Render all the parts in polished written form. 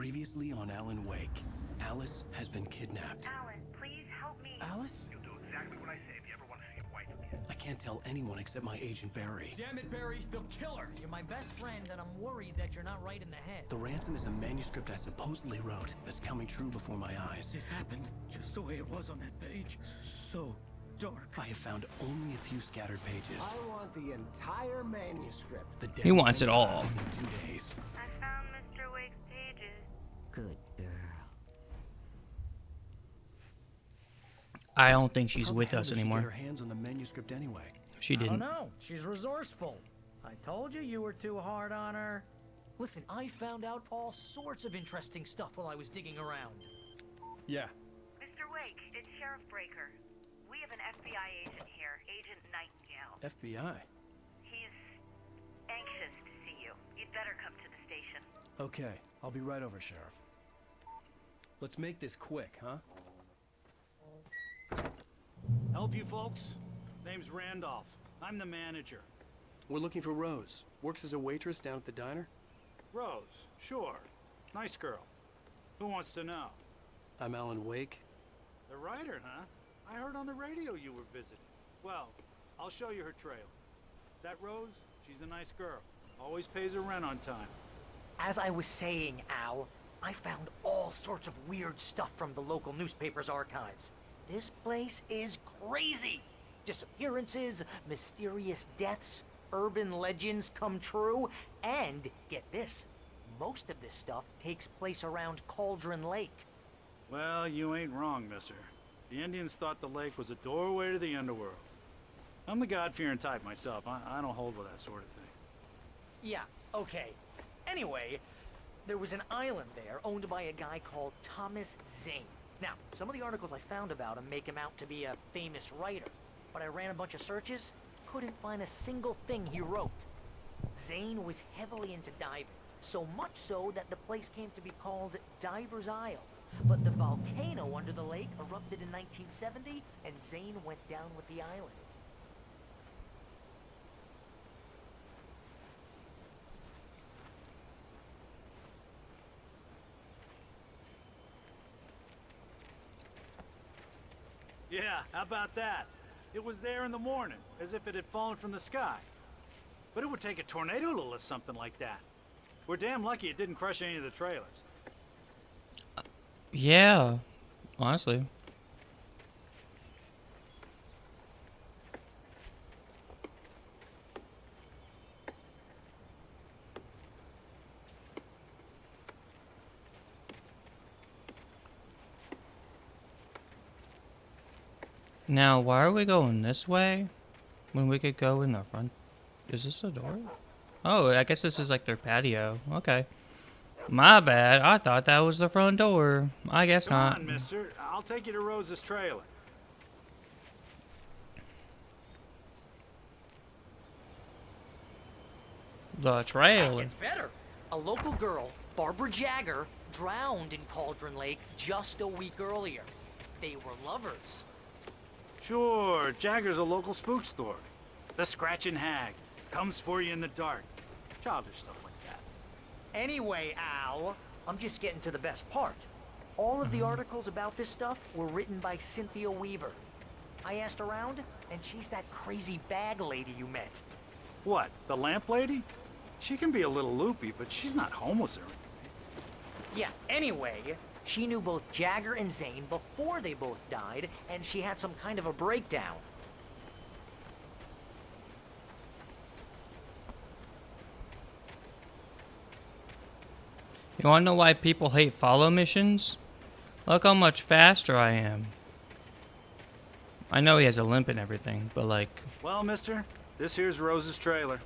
Previously on Alan Wake, Alice has been kidnapped. Alan, please help me. Alice? You'll do exactly what I say if you ever want to see your wife again. I can't tell anyone except my agent Barry. Damn it, Barry, they'll kill her. You're my best friend, and I'm worried that you're not right in the head. The ransom is a manuscript I supposedly wrote that's coming true before my eyes. It happened just the way it was on that page. So dark. I have found only a few scattered pages. I want the entire manuscript. The He wants it all. In 2 days. I found Mr. Wake's pages. Good girl. I don't think she's How the with hell us did she anymore. get her hands on the manuscript anyway. She I don't didn't. know. She's resourceful. I told you you were too hard on her. Listen, I found out all sorts of interesting stuff while I was digging around. Yeah. Mr. Wake, it's Sheriff Breaker. We have an FBI agent here, Agent Nightingale. FBI? He's anxious to see you. You'd better come to the station. Okay, I'll be right over, Sheriff. Let's make this quick, huh? Help you folks? Name's Randolph. I'm the manager. We're looking for Rose. Works as a waitress down at the diner. Rose, sure. Nice girl. Who wants to know? I'm Alan Wake. The writer, huh? I heard on the radio you were visiting. Well, I'll show you her trailer. That Rose, she's a nice girl. Always pays her rent on time. As I was saying, Al, I found all sorts of weird stuff from the local newspaper's archives. This place is crazy. Disappearances, mysterious deaths, urban legends come true, and get this, most of this stuff takes place around Cauldron Lake. Well, you ain't wrong, mister. The Indians thought the lake was a doorway to the underworld. I'm the God-fearing type myself. I don't hold with that sort of thing. Yeah, okay. Anyway, there was an island there owned by a guy called Thomas Zane. Now, some of the articles I found about him make him out to be a famous writer, but I ran a bunch of searches, couldn't find a single thing he wrote. Zane was heavily into diving, so much so that the place came to be called Diver's Isle. But the volcano under the lake erupted in 1970, and Zane went down with the island. Yeah, how about that? It was there in the morning, as if it had fallen from the sky. But it would take a tornado to lift something like that. We're damn lucky it didn't crush any of the trailers. Yeah, honestly. Now, why are we going this way when we could go in the front? Is this a door? Oh, I guess this is like their patio. Okay. My bad. I thought that was the front door. I guess Come not. on, mister. I'll take you to Rose's trailer. The trailer. It's better. A local girl, Barbara Jagger, drowned in Cauldron Lake just a week earlier. They were lovers. Sure, Jagger's a local spook story. The Scratching Hag comes for you in the dark. Childish stuff like that. Anyway, Al, I'm just getting to the best part. All of the articles about this stuff were written by Cynthia Weaver. I asked around, and she's that crazy bag lady you met. What, the lamp lady? She can be a little loopy, but she's not homeless or anything. Yeah, anyway, she knew both Jagger and Zane before they both died, and she had some kind of a breakdown. You wanna know why people hate follow missions? Look how much faster I am. I know he has a limp and everything, but like, Well, mister, this here's Rose's trailer.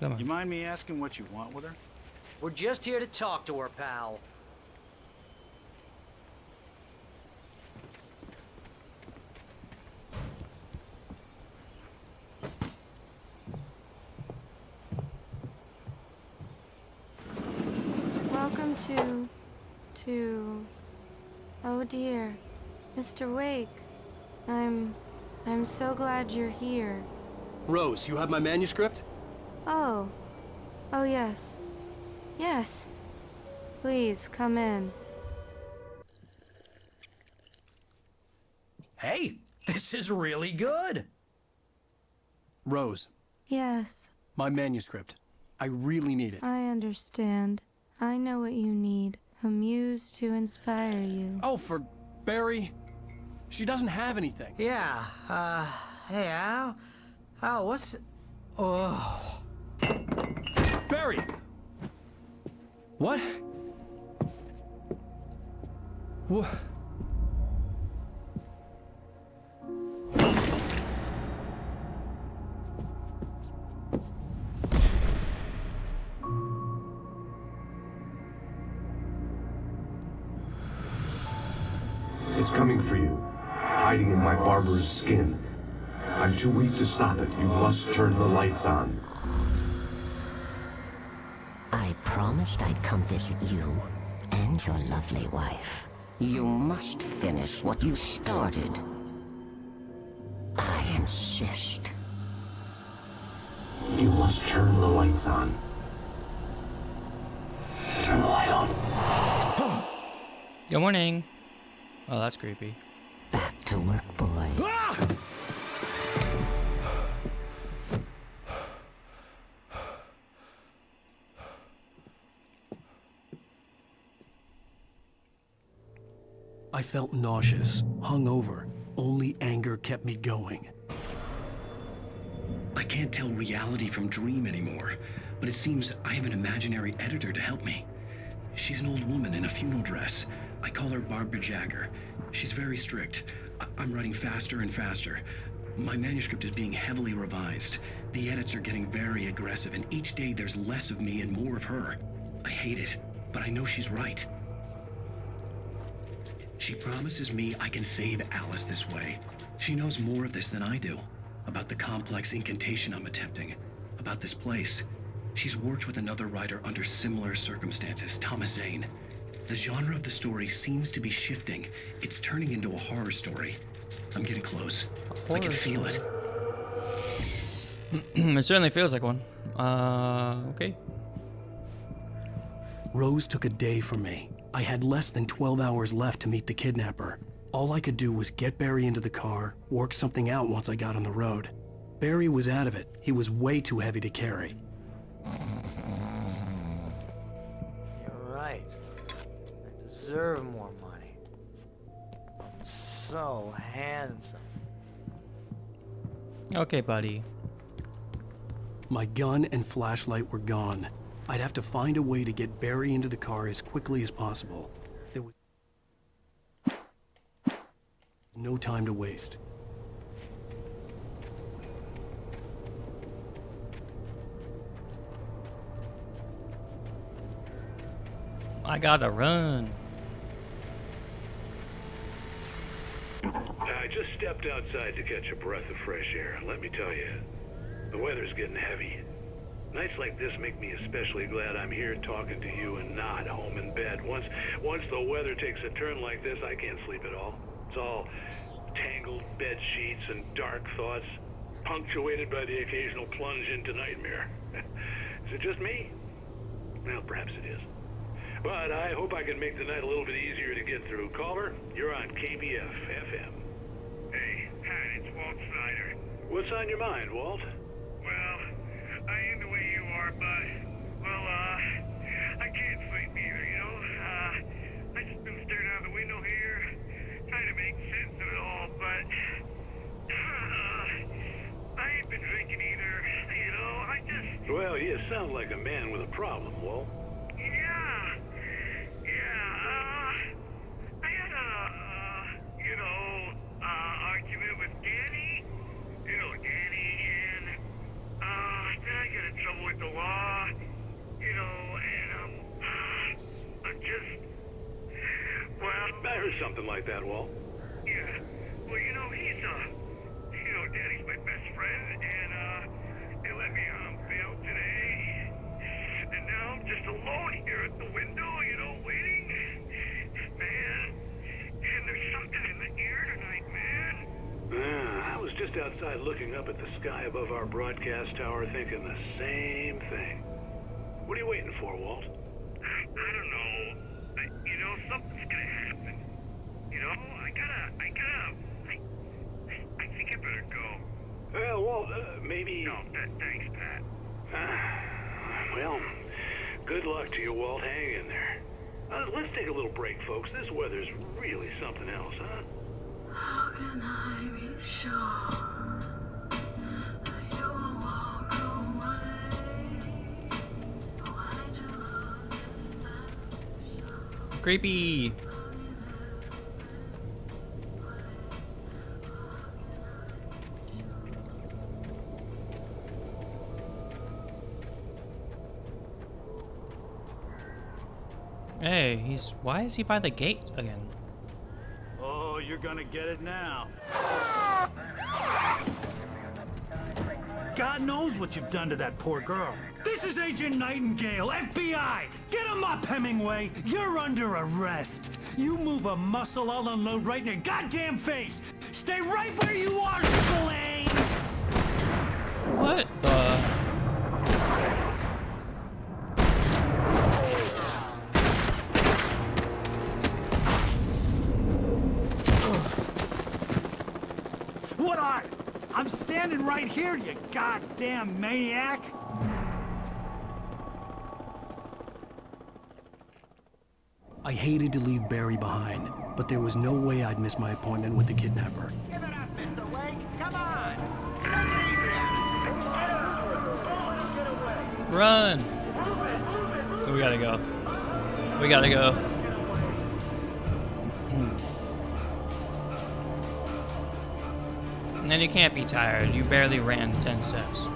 come You on. mind me asking what you want with her? We're just here to talk to her, pal. Welcome to... Oh dear, Mr. Wake. I'm so glad you're here. Rose, you have my manuscript? Oh. Oh yes. Yes. Please, come in. Hey, this is really good. Rose, Yes, my manuscript. I really need it. I understand. I know what you need. A muse to inspire you. Oh, for Barry. She doesn't have anything. Yeah, hey, Al? Al, what's... Oh... Barry! What? What? It's coming for you, hiding in my barber's skin. I'm too weak to stop it. You must turn the lights on. I promised I'd come visit you and your lovely wife. You must finish what you started. I insist. You must turn the lights on. Turn the light on. Good morning. Oh, that's creepy. Back to work, boy. Ah! I felt nauseous, hungover. Only anger kept me going. I can't tell reality from dream anymore, but it seems I have an imaginary editor to help me. She's an old woman in a funeral dress. I call her Barbara Jagger. She's very strict. I'm writing faster and faster. My manuscript is being heavily revised. The edits are getting very aggressive, and each day there's less of me and more of her. I hate it, but I know she's right. She promises me I can save Alice this way. She knows more of this than I do. About the complex incantation I'm attempting. About this place. She's worked with another writer under similar circumstances, Thomas Zane. The genre of the story seems to be shifting. It's turning into a horror story. I'm getting close. I can feel it. It certainly feels like one. Okay. Rose took a day from me. I had less than 12 hours left to meet the kidnapper. All I could do was get Barry into the car, work something out once I got on the road. Barry was out of it. He was way too heavy to carry. You're right. I deserve more money. I'm so handsome. Okay, buddy. My gun and flashlight were gone. I'd have to find a way to get Barry into the car as quickly as possible. There was no time to waste. I gotta run. I just stepped outside to catch a breath of fresh air. Let me tell you, the weather's getting heavy. Nights like this make me especially glad I'm here talking to you and not home in bed. Once the weather takes a turn like this, I can't sleep at all. It's all tangled bed sheets and dark thoughts, punctuated by the occasional plunge into nightmare. Is it just me? Well, perhaps it is. But I hope I can make the night a little bit easier to get through. Caller, you're on KBF FM. Hey, Pat, it's Walt Snyder. What's on your mind, Walt? Well, I am the way you are, but, well, I can't sleep either, you know? I just been staring out the window here, trying to make sense of it all, but, I ain't been drinking either, you know? I just... Well, you sound like a man with a problem, Walt. I had argument with Danny, and, then I got in trouble with the law, and, I'm just, well... I heard something like that, Walt. Yeah, well, he's, Danny's my best friend, and, they let me on bail today, and now I'm just alone here at the window, waiting, man, and there's something in the air tonight, man. I was just outside looking up at the sky above our broadcast tower thinking the same thing. What are you waiting for, Walt? I don't know. Thanks, Pat. Well, good luck to you, Walt. Hang in there. Let's take a little break, folks. This weather's really something else, huh? How can I be sure that you will walk away? Why'd you love this Creepy. Hey, why is he by the gate again? Oh, you're gonna get it now. God knows what you've done to that poor girl. This is Agent Nightingale, FBI! Get him up, Hemingway! You're under arrest! You move a muscle, I'll unload right in your goddamn face! Stay right where you are, Spillane! What the? What are? I'm standing right here, you goddamn maniac! I hated to leave Barry behind, but there was no way I'd miss my appointment with the kidnapper. Give it up, Mr. Wake. Come on. Take it easy on him. Run! We gotta go. We gotta go. And then you can't be tired. You barely ran 10 steps.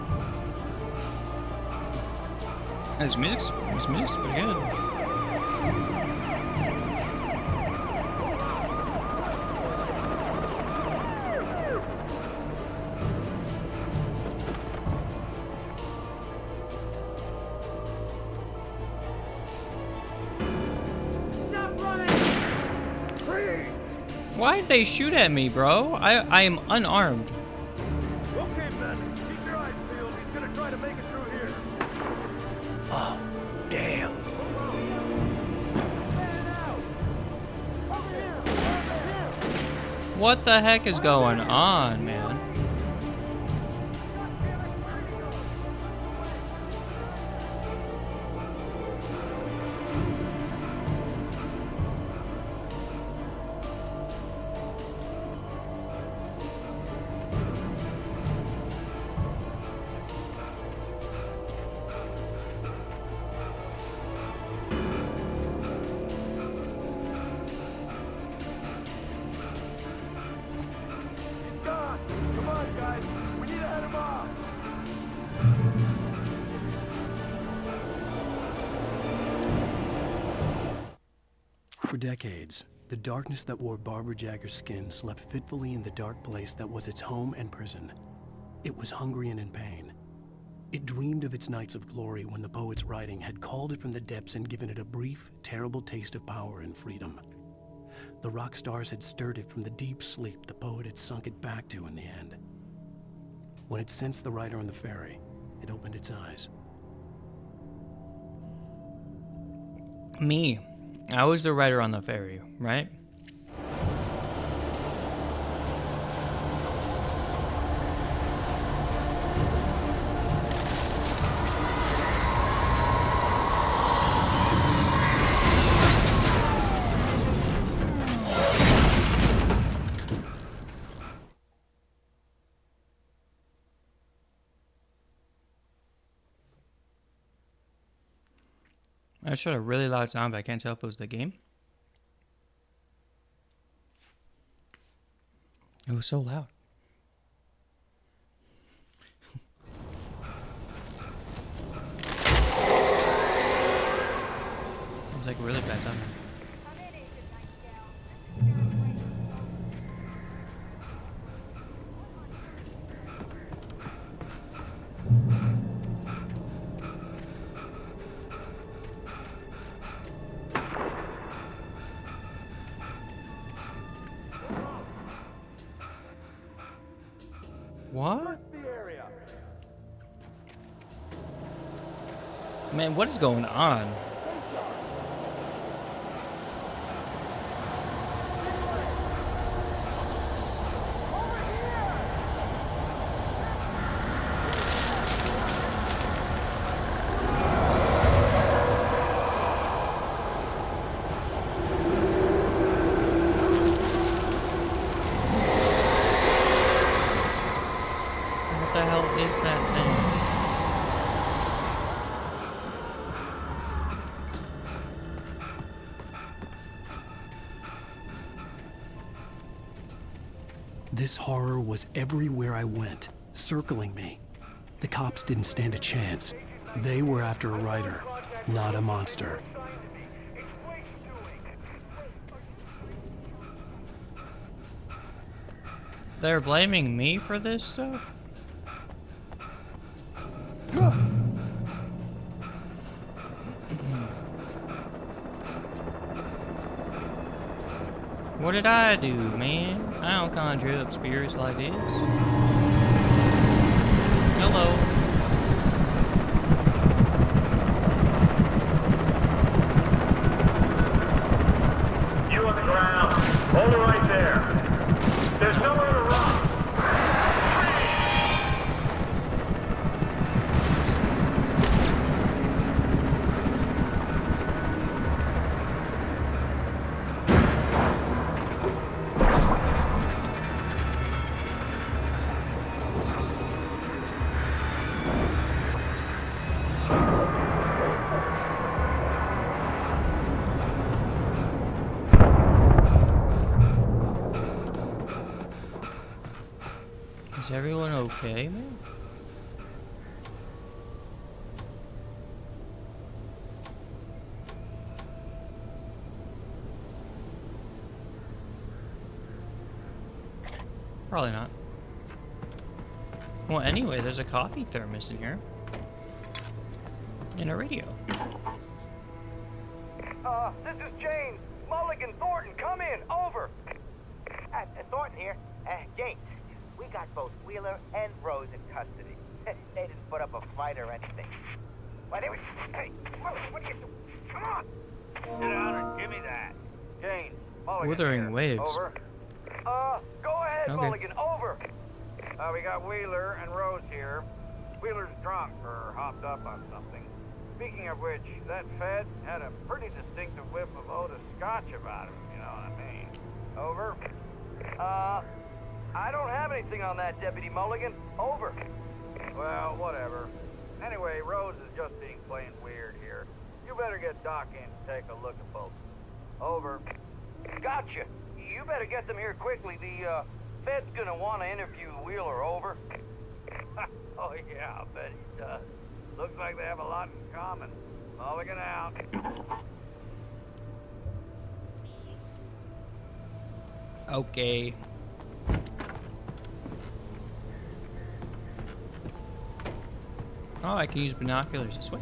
This music's pretty good. Why'd they shoot at me, bro? I am unarmed. Okay, man. Keep your eyes peeled. He's gonna try to make it through here. Oh, damn. What the heck is going on, man? Come on, guys. We need to head him off. For decades, the darkness that wore Barbara Jagger's skin slept fitfully in the dark place that was its home and prison. It was hungry and in pain. It dreamed of its nights of glory when the poet's writing had called it from the depths and given it a brief, terrible taste of power and freedom. The rock stars had stirred it from the deep sleep the poet had sunk it back to in the end. When it sensed the writer on the ferry, it opened its eyes. Me. I was the writer on the ferry, right? I showed a really loud sound, but I can't tell if it was the game. It was so loud. It was like really bad timing. What? Man, what is going on? is that thing? This horror was everywhere I went, circling me. The cops didn't stand a chance. They were after a writer, not a monster. They're blaming me for this stuff? What did I do, man? I don't conjure up spirits like this. Hello. You on the ground. Hold it right there. There's nowhere to run. Is everyone okay, man? Probably not. Well, anyway, there's a coffee thermos in here. And a radio. This is James. Mulligan, Thornton, come in. Over. Thornton here. James, we got both Wheeler and Rose in custody. They didn't put up a fight or anything. Why, they were... Hey, Mulligan, what are you doing? Come on. Sit down and give me that. James, Mulligan Wuthering here. Waves. Over. Go ahead, Okay. Mulligan. Over. We got Wheeler and Rose here. Wheeler's drunk or hopped up on something. Speaking of which, that Fed had a pretty distinctive whiff of Otis Scotch about him, you know what I mean. Over. I don't have anything on that, Deputy Mulligan. Over. Well, whatever. Anyway, Rose is just being plain weird here. You better get Doc in to take a look at both. Over. Gotcha. You better get them here quickly. The, Fed's gonna want to interview Wheeler. Over. Oh, yeah, I'll bet he does. Looks like they have a lot in common. Mulligan out. Okay. Oh, I can use binoculars this way.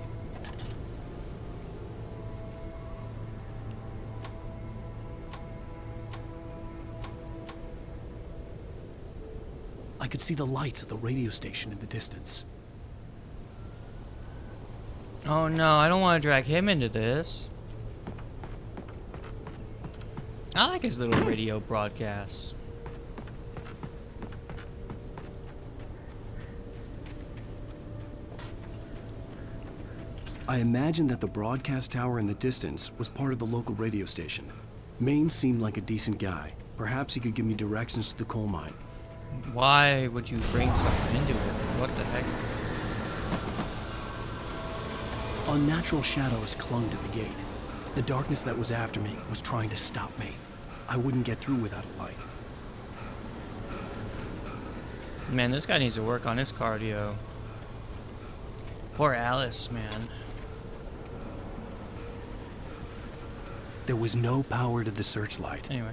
I could see the lights of the radio station in the distance. Oh no, I don't want to drag him into this. I like his little radio broadcasts. I imagined that the broadcast tower in the distance was part of the local radio station. Maine seemed like a decent guy. Perhaps he could give me directions to the coal mine. Why would you bring someone into it? What the heck? Unnatural shadows clung to the gate. The darkness that was after me was trying to stop me. I wouldn't get through without a light. Man, this guy needs to work on his cardio. Poor Alice, man. There was no power to the searchlight. Anyway.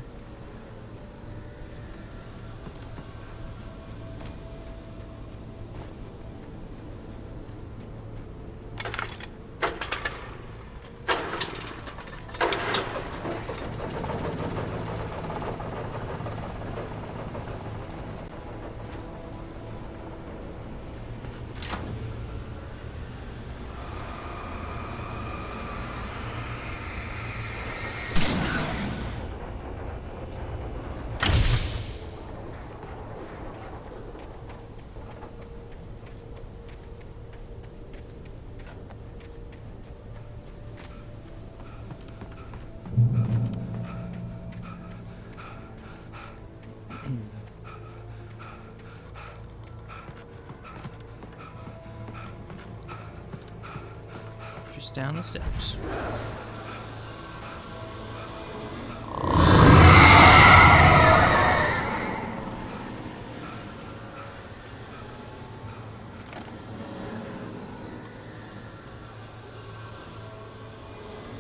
Just down the steps.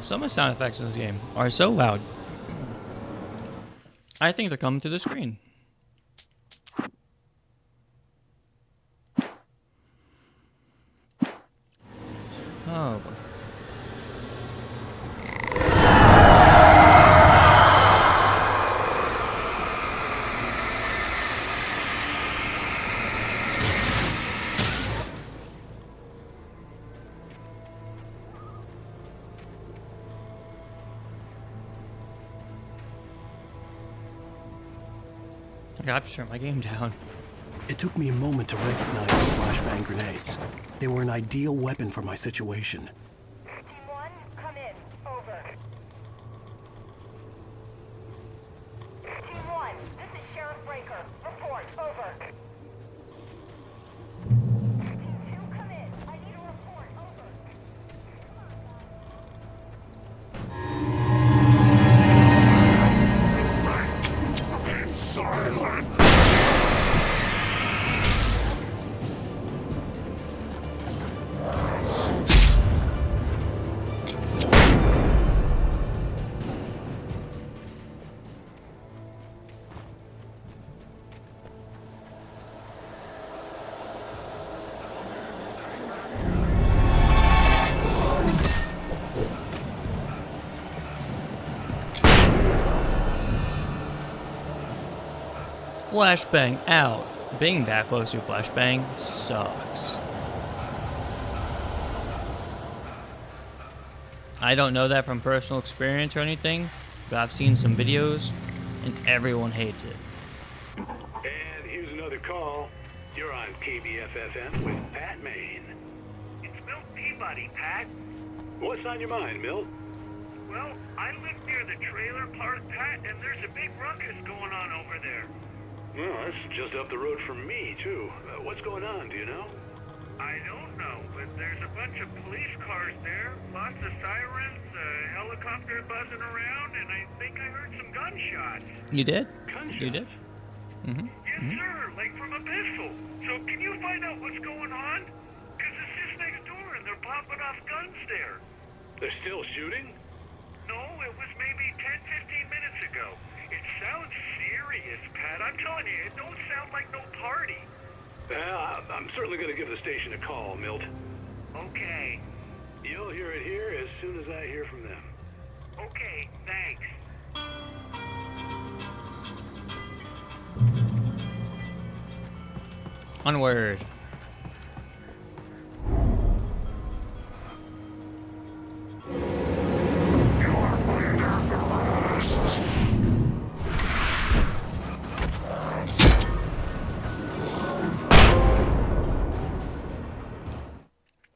Some of the sound effects in this game are so loud. I think they're coming through the screen. Oh. I have to turn my game down. It took me a moment to recognize the flashbang grenades. They were an ideal weapon for my situation. Team 1, come in. Over. Team 1, this is Sheriff Breaker. Report. Over. Team 2, come in. I need a report. Over. Flashbang out. Being that close to a flashbang sucks. I don't know that from personal experience or anything, but I've seen some videos and everyone hates it. And here's another call. You're on KBFFM with Pat Maine. It's Milt Peabody, Pat. What's on your mind, Milt? Well, I live near the trailer park, Pat, and there's a big ruckus going on over there. Well, that's just up the road from me, too. What's going on, do you know? I don't know, but there's a bunch of police cars there, lots of sirens, a helicopter buzzing around, and I think I heard some gunshots. You did? Gunshots? You did? Mm-hmm. Yes, sir, like from a pistol. So can you find out what's going on? Because it's just next door, and they're popping off guns there. They're still shooting? No, it was maybe 10, 15 minutes ago. It sounds serious, Pat. I'm telling you, it don't sound like no party. I'm certainly going to give the station a call, Milt. Okay. You'll hear it here as soon as I hear from them. Okay, thanks. Onward.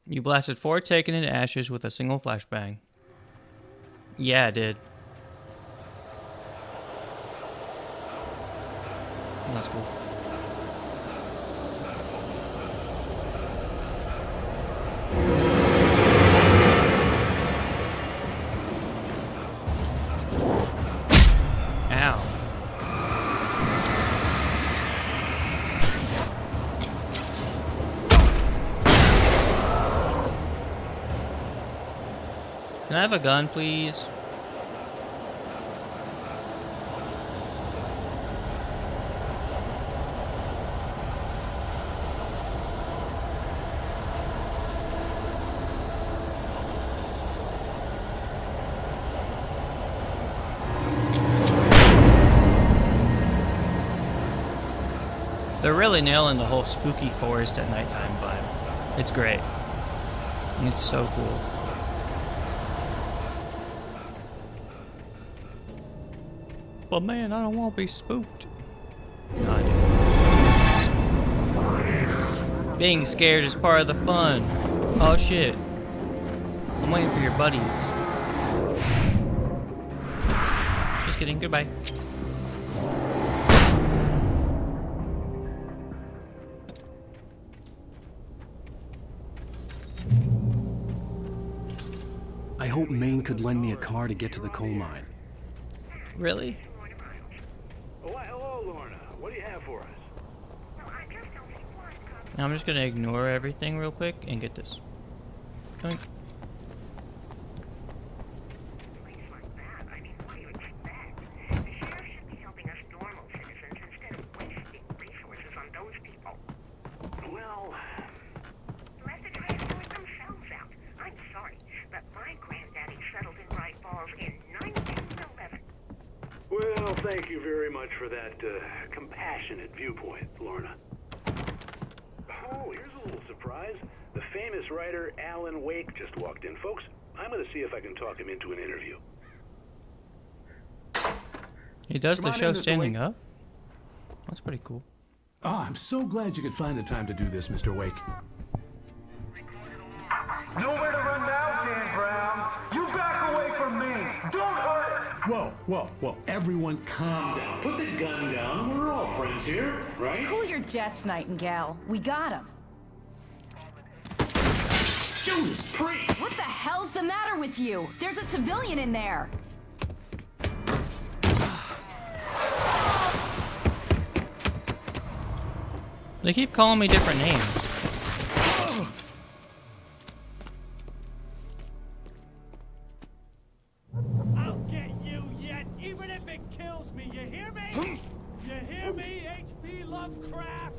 You blasted 4 taken into ashes with a single flashbang. Yeah, I did. That's cool. Ow. Can I have a gun, please? They're really nailing the whole spooky forest at nighttime vibe. It's great. It's so cool. But man, I don't want to be spooked. No, I do. Being scared is part of the fun. Oh shit. I'm waiting for your buddies. Just kidding, goodbye. hoped Maine could lend me a car to get to the coal mine. Really? Oh, hello, Lorna. What do you have for us? I'm just gonna ignore everything real quick and get this. Doink. Well, The rest of the trying to sort themselves out. I'm sorry, but my granddaddy settled in Bright Falls in 1911. well, thank you very much for that compassionate viewpoint, Lorna. Oh, here's a little surprise. The famous writer Alan Wake just walked in. Folks, I'm going to see if I can talk him into an interview. He does Come the on show in, Mr. standing Wake. up? That's pretty cool. Oh, I'm so glad you could find the time to do this, Mr. Wake. Nowhere to run now, Dan Brown. You back away from me. Don't hurt it. Whoa, whoa, whoa. Everyone calm down. Put the gun down. We're all friends here, right? Cool your jets, Nightingale. We got him. Judas Priest! What the hell's the matter with you? There's a civilian in there. They keep calling me different names. I'll get you yet, even if it kills me. You hear me? You hear me, H.P. Lovecraft?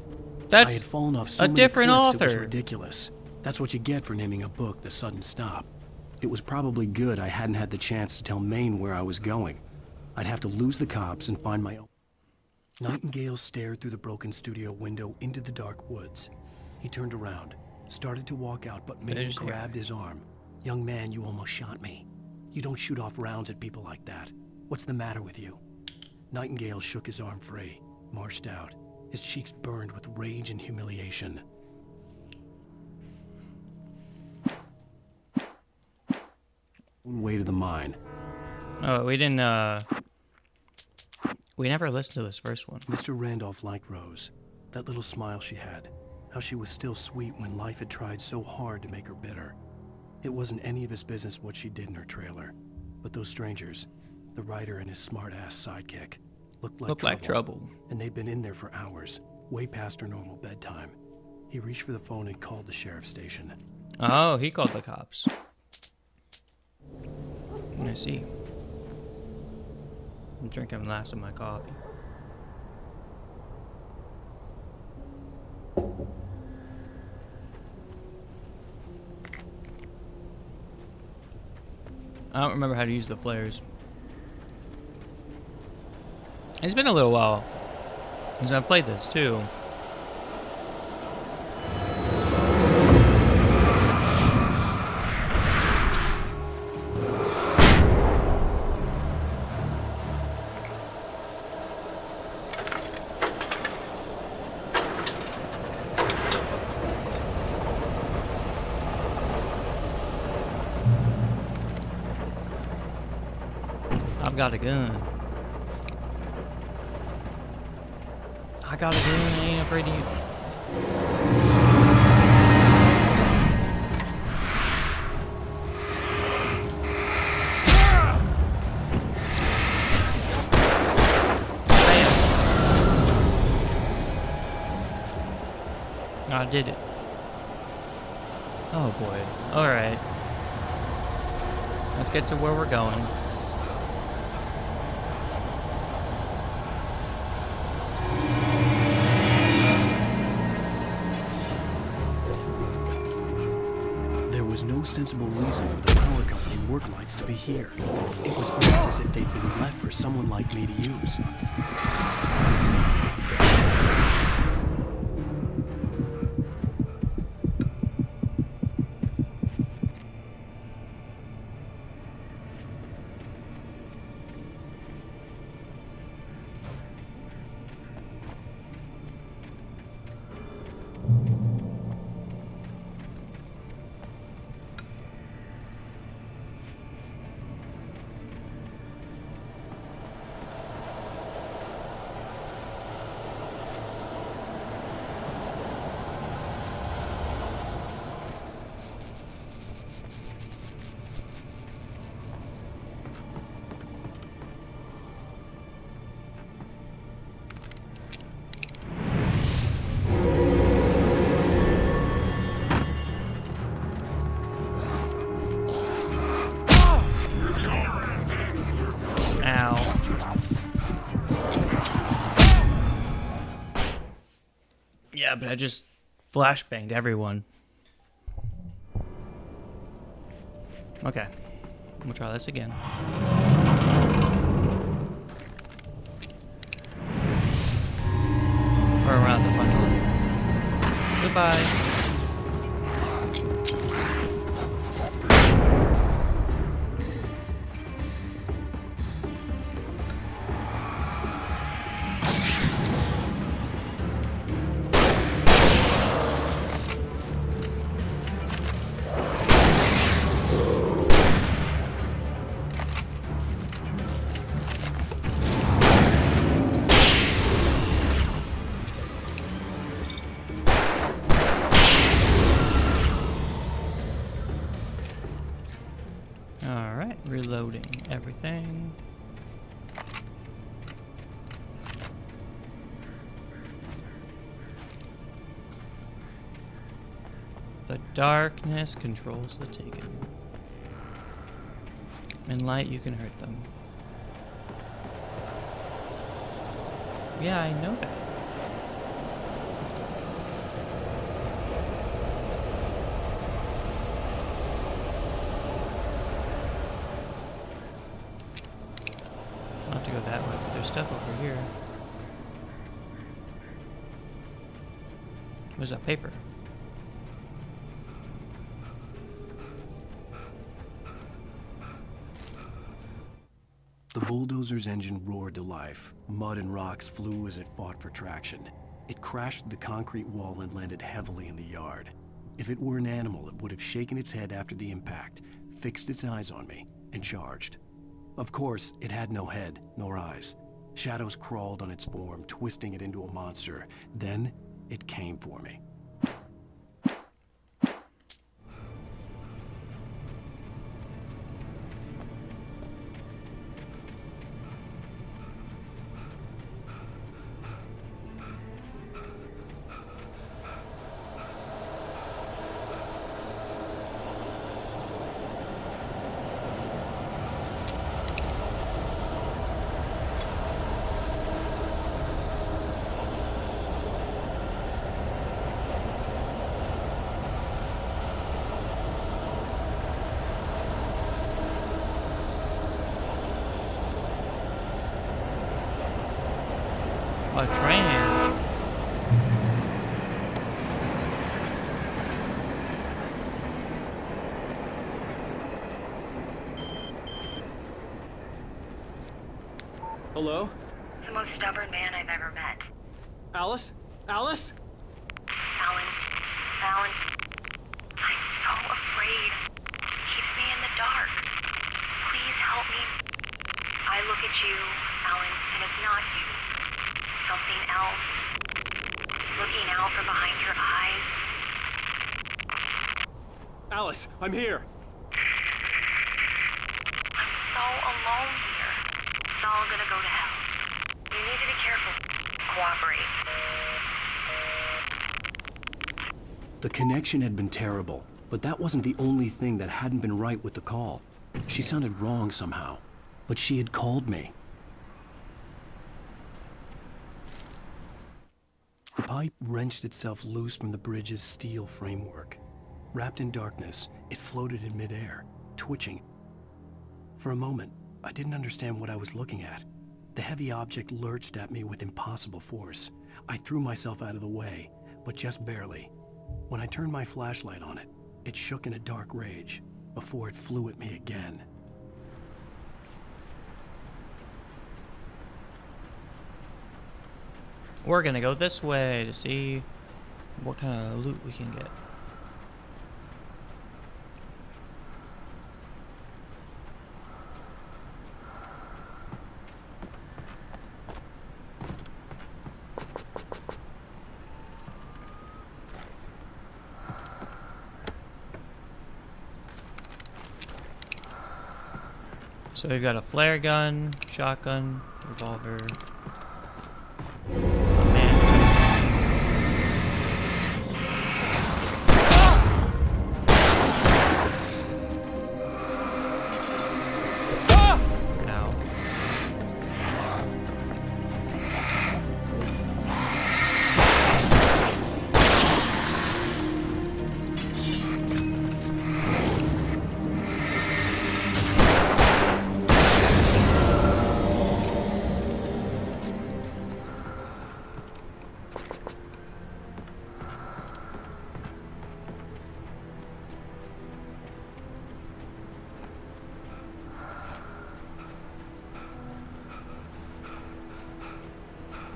That's I had fallen off so a many different cliffs, It was author. ridiculous. That's what you get for naming a book The Sudden Stop. It was probably good I hadn't had the chance to tell Maine where I was going. I'd have to lose the cops and find my own. Nightingale stared through the broken studio window into the dark woods. He turned around, started to walk out, but Maine There's the- grabbed his arm. "Young man, you almost shot me. You don't shoot off rounds at people like that. What's the matter with you?" Nightingale shook his arm free, marched out. His cheeks burned with rage and humiliation. Way to the mine. Oh, we didn't, we never listened to this first one. Mr. Randolph liked Rose. That little smile she had. How she was still sweet when life had tried so hard to make her bitter. It wasn't any of his business what she did in her trailer. But those strangers, the writer and his smart-ass sidekick, looked like trouble. And they'd been in there for hours, way past her normal bedtime. He reached for the phone and called the sheriff's station. Oh, he called the cops. I see. I'm drinking the last of my coffee. I don't remember how to use the players. It's been a little while since I've played this too. I've got a gun. I got a gun, I ain't afraid of you. I did it. Oh boy. Alright. Let's get to where we're going. There was no sensible reason for the power company work lights to be here. It was almost as if they'd been left for someone like me to use. now. Yeah, but I just flashbanged everyone. Okay, we'll try this again. Or around the front door. Goodbye. Alright, reloading everything. The darkness controls the taken. In light, you can hurt them. Yeah, I know that. Not to go that way, but there's stuff over here. Where's that paper? The bulldozer's engine roared to life. Mud and rocks flew as it fought for traction. It crashed through the concrete wall and landed heavily in the yard. If it were an animal, it would have shaken its head after the impact, fixed its eyes on me, and charged. Of course, it had no head, nor eyes. Shadows crawled on its form, twisting it into a monster. Then, it came for me. A train. Hello? The most stubborn man I've ever met. Alice? Alice? Alan. Alan. I'm so afraid. Keeps me in the dark. Please help me. I look at you, Alan, and it's not you. Something else. Looking out from behind your eyes. Alice, I'm here. I'm so alone here. It's all gonna go to hell. You need to be careful. Cooperate. The connection had been terrible, but that wasn't the only thing that hadn't been right with the call. She sounded wrong somehow, but she had called me. The pipe wrenched itself loose from the bridge's steel framework. Wrapped in darkness, it floated in midair, twitching. For a moment, I didn't understand what I was looking at. The heavy object lurched at me with impossible force. I threw myself out of the way, but just barely. When I turned my flashlight on it, it shook in a dark rage before it flew at me again. We're gonna go this way to see what kind of loot we can get. So we've got a flare gun, shotgun, revolver.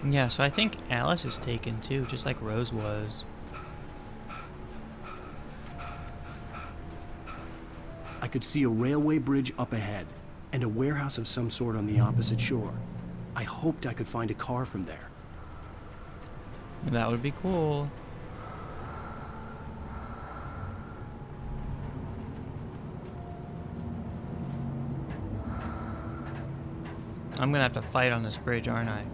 Yeah, so I think Alice is taken too, just like Rose was. I could see a railway bridge up ahead, and a warehouse of some sort on the opposite shore. I hoped I could find a car from there. That would be cool. I'm gonna have to fight on this bridge, aren't I?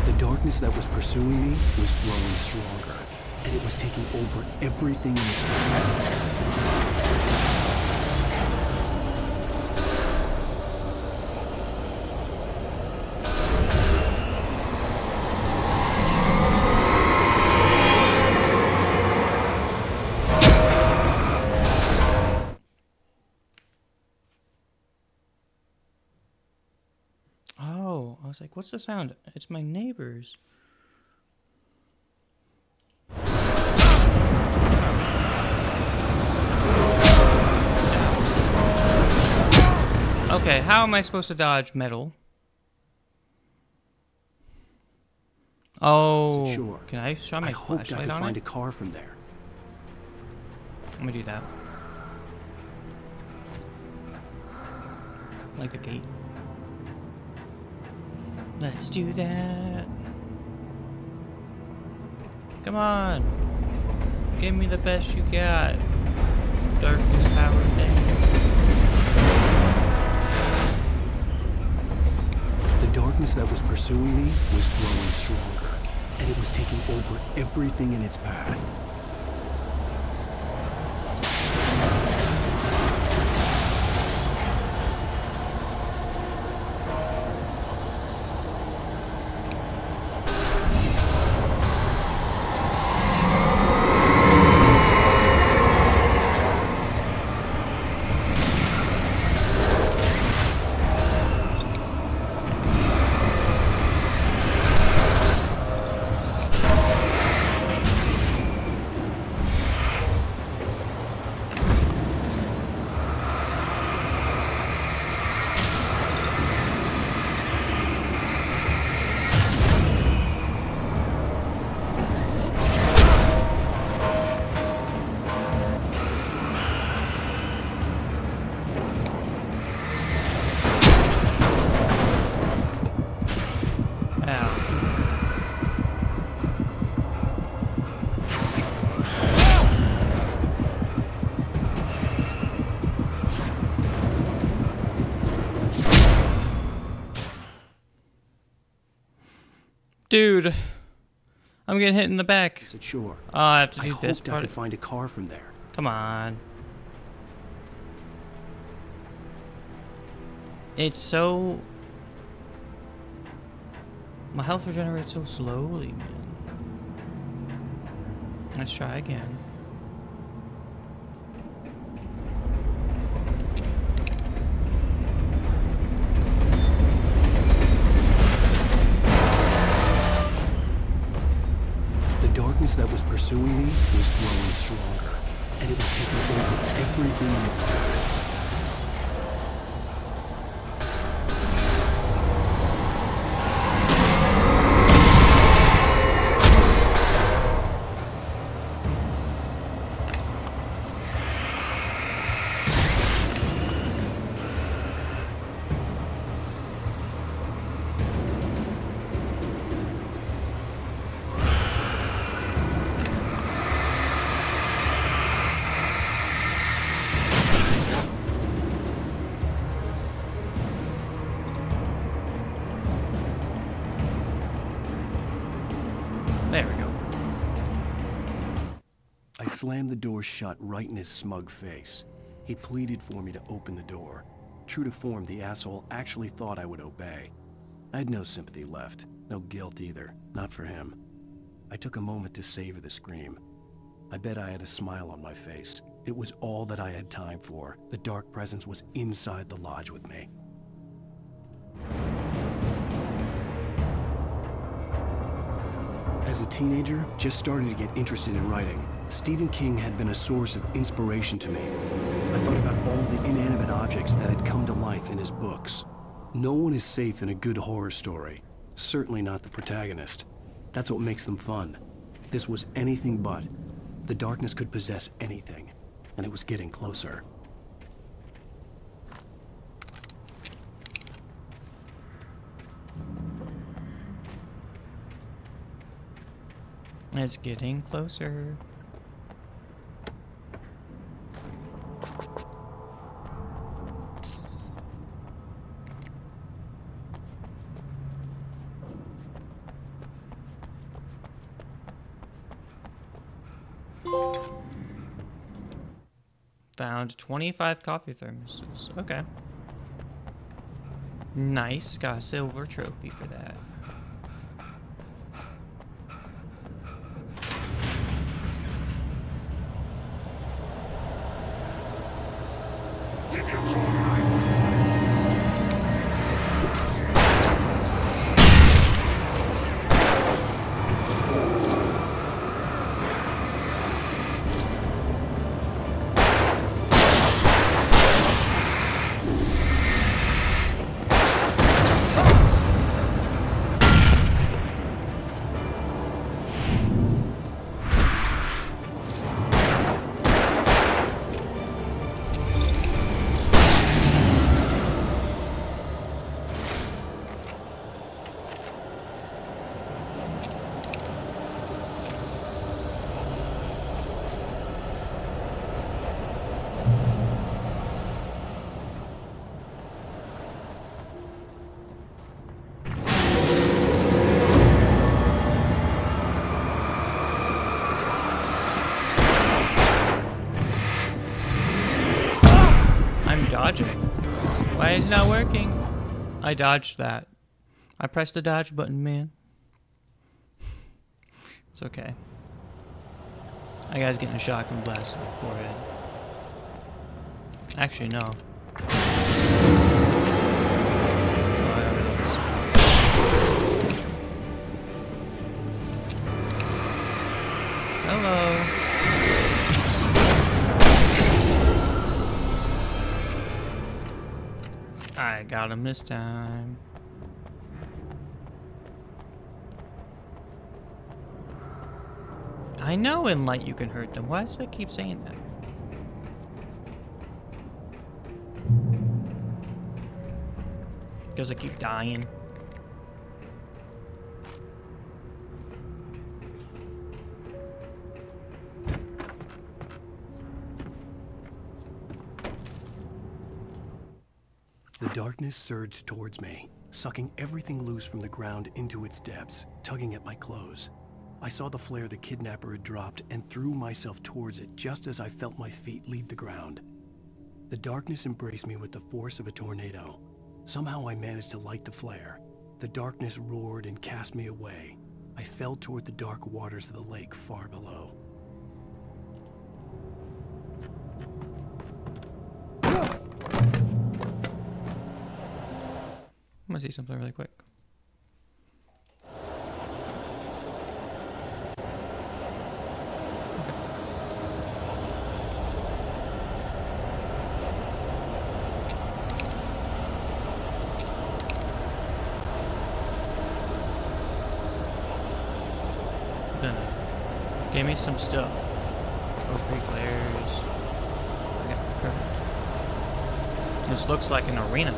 The darkness that was pursuing me was growing stronger, and it was taking over everything in its path. Oh, I was like, what's the sound? It's my neighbors. Okay, how am I supposed to dodge metal? Oh, Sure. can I shine my I hoped I flashlight could on find it? a car from there. Let me do that. Like the gate. Let's do that. Come on. Give me the best you got. Darkness power thing. The darkness that was pursuing me was growing stronger, and it was taking over everything in its path. Dude, I'm getting hit in the back. I said, sure. Oh, I have to do I this hoped I part. could find a car from there. Come on. It's so... My health regenerates so slowly, man. Let's try again. The darkness that was pursuing me was growing stronger, and it was taking over everything in its path. There we go. I slammed the door shut right in his smug face. He pleaded for me to open the door. True to form, the asshole actually thought I would obey. I had no sympathy left, no guilt either, not for him. I took a moment to savor the scream. I bet I had a smile on my face. It was all that I had time for. The dark presence was inside the lodge with me. As a teenager, just starting to get interested in writing, Stephen King had been a source of inspiration to me. I thought about all the inanimate objects that had come to life in his books. No one is safe in a good horror story. Certainly not the protagonist. That's what makes them fun. This was anything but. The darkness could possess anything, and it was getting closer. It's getting closer. Found 25 coffee thermoses. Okay. Nice. Got a silver trophy for that. Dodging. Why is it not working? I dodged that. I pressed the dodge button, man. It's okay. That guy's getting a shotgun blast to the forehead. Actually, no. Hello. I got him this time. I know in light you can hurt them. Why does it keep saying that? Because I keep dying. The darkness surged towards me, sucking everything loose from the ground into its depths, tugging at my clothes. I saw the flare the kidnapper had dropped and threw myself towards it just as I felt my feet leave the ground. The darkness embraced me with the force of a tornado. Somehow I managed to light the flare. The darkness roared and cast me away. I fell toward the dark waters of the lake far below. I'm gonna see something really quick. Gave me some stuff. Oh, 3 glares. Okay, perfect. This looks like an arena.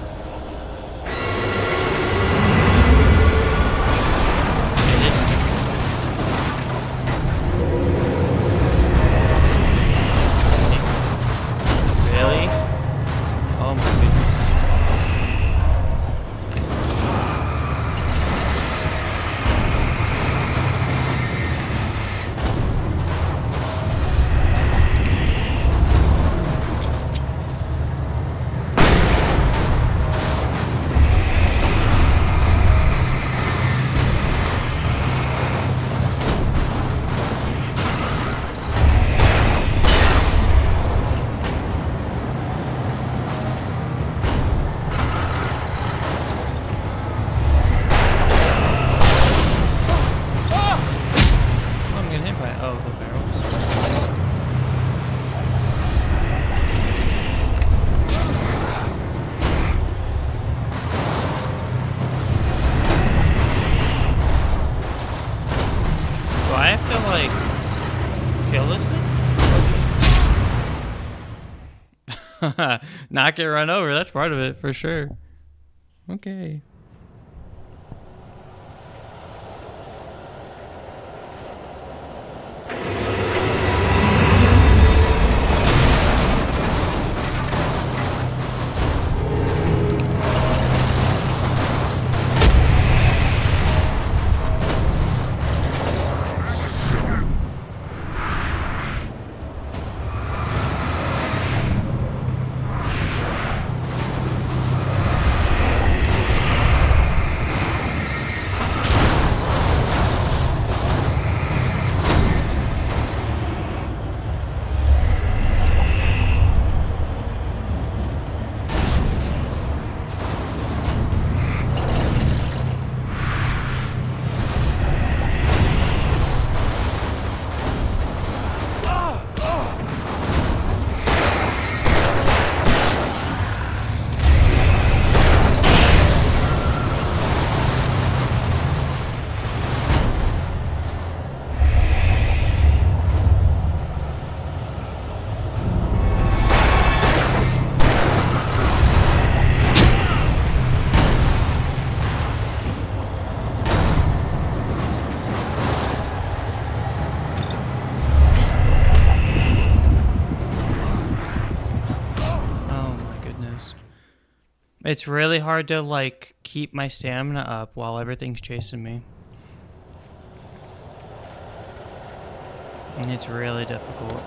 Not get run over. That's part of it for sure. Okay. It's really hard to, like, keep my stamina up while everything's chasing me. And it's really difficult.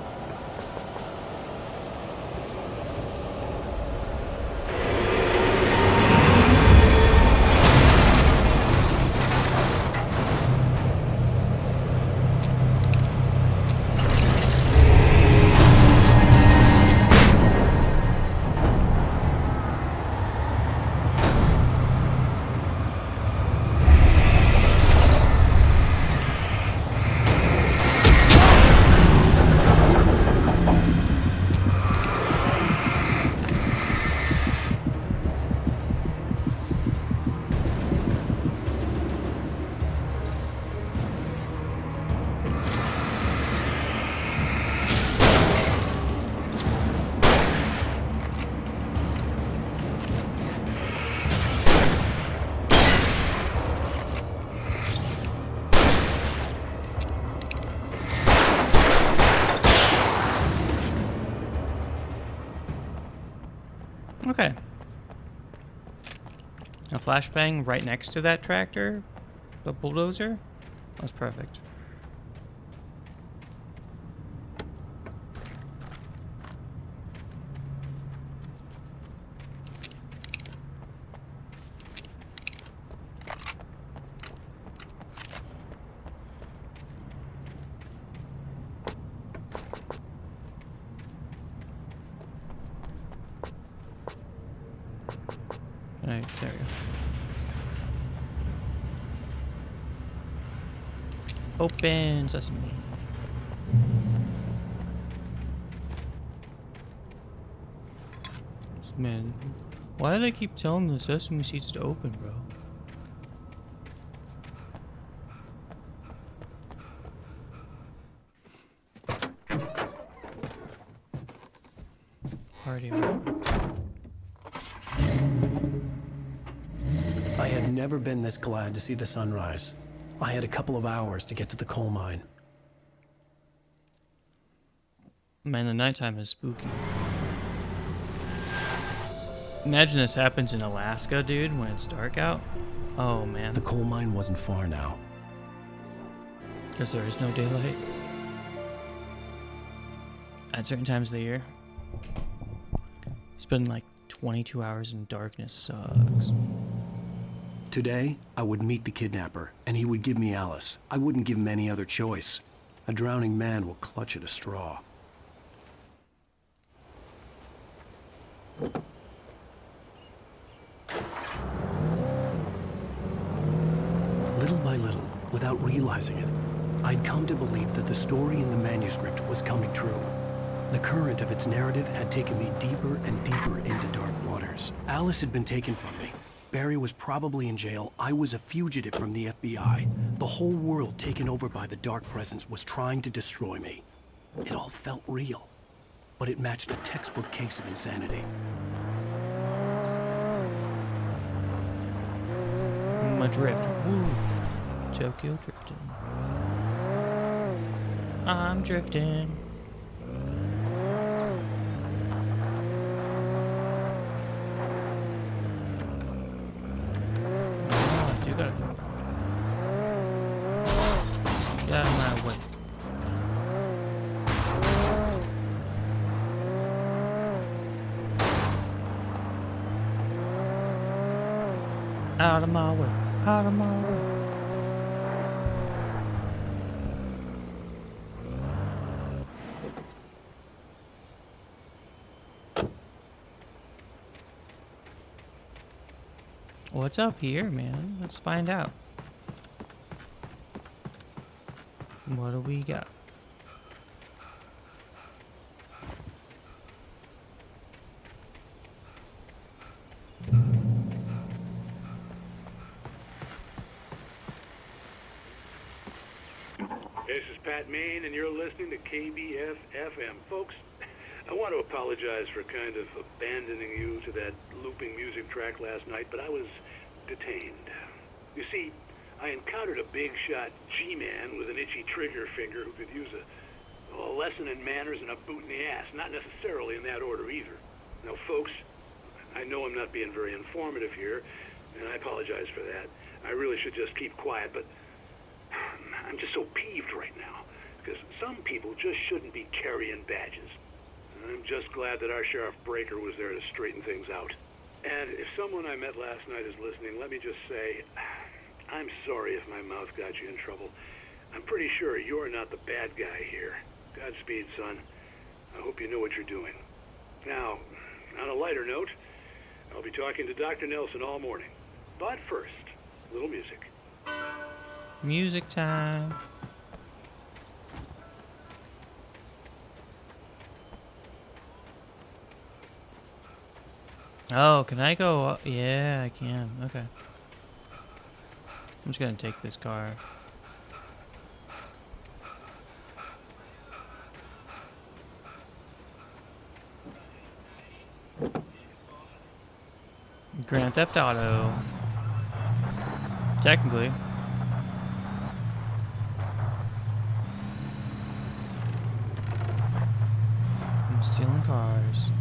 Okay. A flashbang right next to that tractor, the bulldozer. That's perfect. Alright, there we go. Open sesame. Man, why do they keep telling the sesame seeds to open, bro? Party. I had never been this glad to see the sunrise. I had a couple of hours to get to the coal mine. Man, the nighttime is spooky. Imagine this happens in Alaska, dude, when it's dark out. Oh, man. The coal mine wasn't far now. Because there is no daylight. At certain times of the year. Spending like 22 hours in darkness sucks. Today, I would meet the kidnapper, and he would give me Alice. I wouldn't give him any other choice. A drowning man will clutch at a straw. Little by little, without realizing it, I'd come to believe that the story in the manuscript was coming true. The current of its narrative had taken me deeper and deeper into dark waters. Alice had been taken from me. Barry was probably in jail. I was a fugitive from the FBI. The whole world taken over by the dark presence was trying to destroy me. It all felt real. but it matched a textbook case of insanity. I'm adrift. Woo. Tokyo drifting. I'm drifting. Oh, I do gotta go. Get out of my way. Out of my way. Out of my way. What's up here, man? Let's find out. What do we got? This is Pat Main, and you're listening to KBF FM. Folks, I want to apologize for kind of abandoning you to that looping music track last night, but I was detained. You see, I encountered a big-shot G-man with an itchy trigger finger who could use a lesson in manners and a boot in the ass, not necessarily in that order either. Now, folks, I know I'm not being very informative here, and I apologize for that. I really should just keep quiet, but I'm just so peeved right now, because some people just shouldn't be carrying badges. I'm just glad that our Sheriff Breaker was there to straighten things out. And if someone I met last night is listening, let me just say, I'm sorry if my mouth got you in trouble. I'm pretty sure you're not the bad guy here. Godspeed, son. I hope you know what you're doing. Now, on a lighter note, I'll be talking to Dr. Nelson all morning. But first, a little music. Music time. Oh, can I go up? Yeah, I can. Okay. I'm just gonna take this car. Grand Theft Auto. Technically. I'm stealing cars.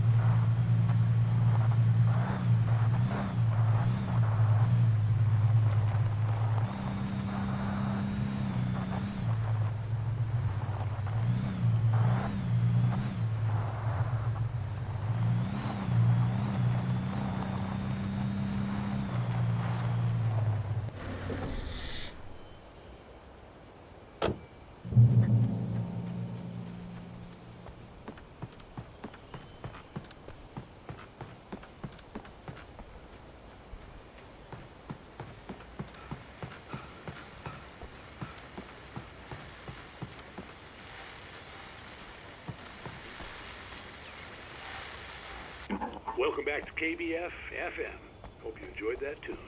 Welcome back to KBF FM. Hope you enjoyed that tune.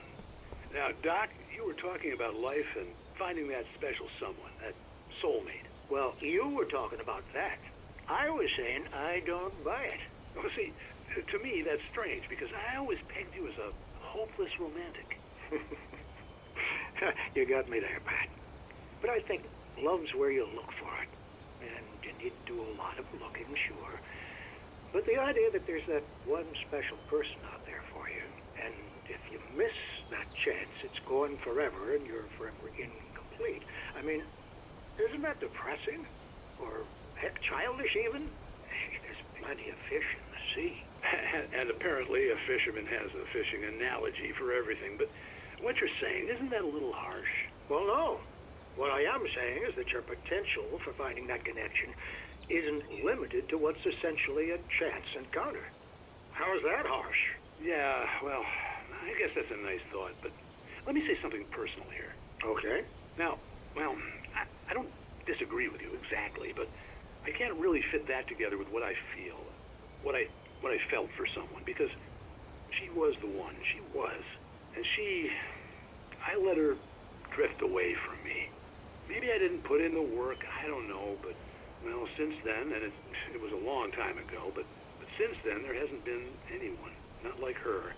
Now, Doc, you were talking about life and finding that special someone, that soulmate. Well, you were talking about that. I was saying I don't buy it. Well, see, to me, that's strange, because I always pegged you as a hopeless romantic. You got me there, Pat. But I think love's where you look for it. And you need to do a lot of looking, sure. But the idea that there's that one special person out there for you, and if you miss that chance, it's gone forever and you're forever incomplete. I mean, isn't that depressing? Or, heck, childish even? There's plenty of fish in the sea. And apparently a fisherman has a fishing analogy for everything, but what you're saying, isn't that a little harsh? Well, no. What I am saying is that your potential for finding that connection isn't limited to what's essentially a chance encounter. How is that harsh? Yeah, well, I guess that's a nice thought, but let me say something personal here. Okay. Now, well, I don't disagree with you exactly, but I can't really fit that together with what I feel, what I felt for someone, because she was the one. She was. And I let her drift away from me. Maybe I didn't put in the work, I don't know, but Well, since then, and it was a long time ago, but since then there hasn't been anyone, not like her.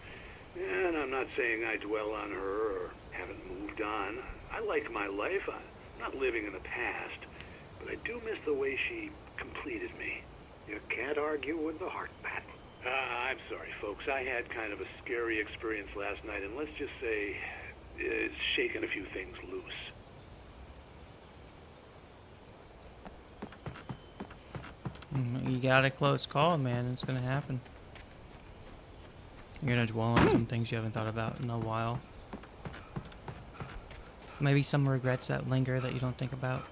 And I'm not saying I dwell on her or haven't moved on. I like my life. I'm not living in the past, but I do miss the way she completed me. You can't argue with the heart, Pat. I'm sorry, folks. I had kind of a scary experience last night, and let's just say it's shaken a few things loose. You got a close call, man. It's gonna happen. You're gonna dwell on some things you haven't thought about in a while. Maybe some regrets that linger that you don't think about.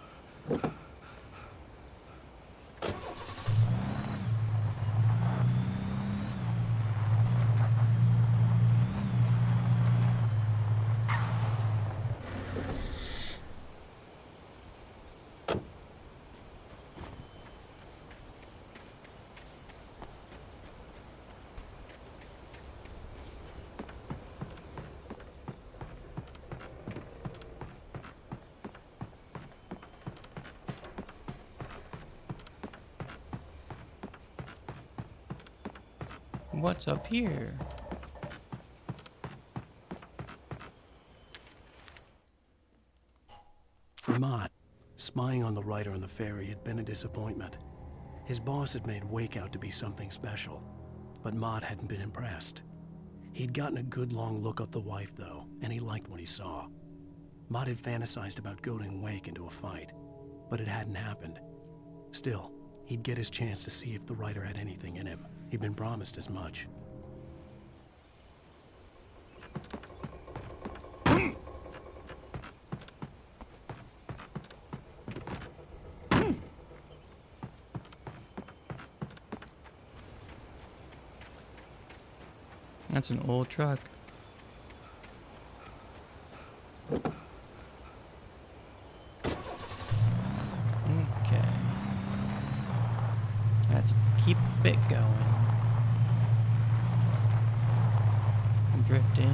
What's up here? For Mott, spying on the writer on the ferry had been a disappointment. His boss had made Wake out to be something special, but Mott hadn't been impressed. He'd gotten a good long look at the wife, though, and he liked what he saw. Mott had fantasized about goading Wake into a fight, but it hadn't happened. Still, he'd get his chance to see if the writer had anything in him. He'd been promised as much. That's an old truck. Okay. Let's keep it going. I'm drifting.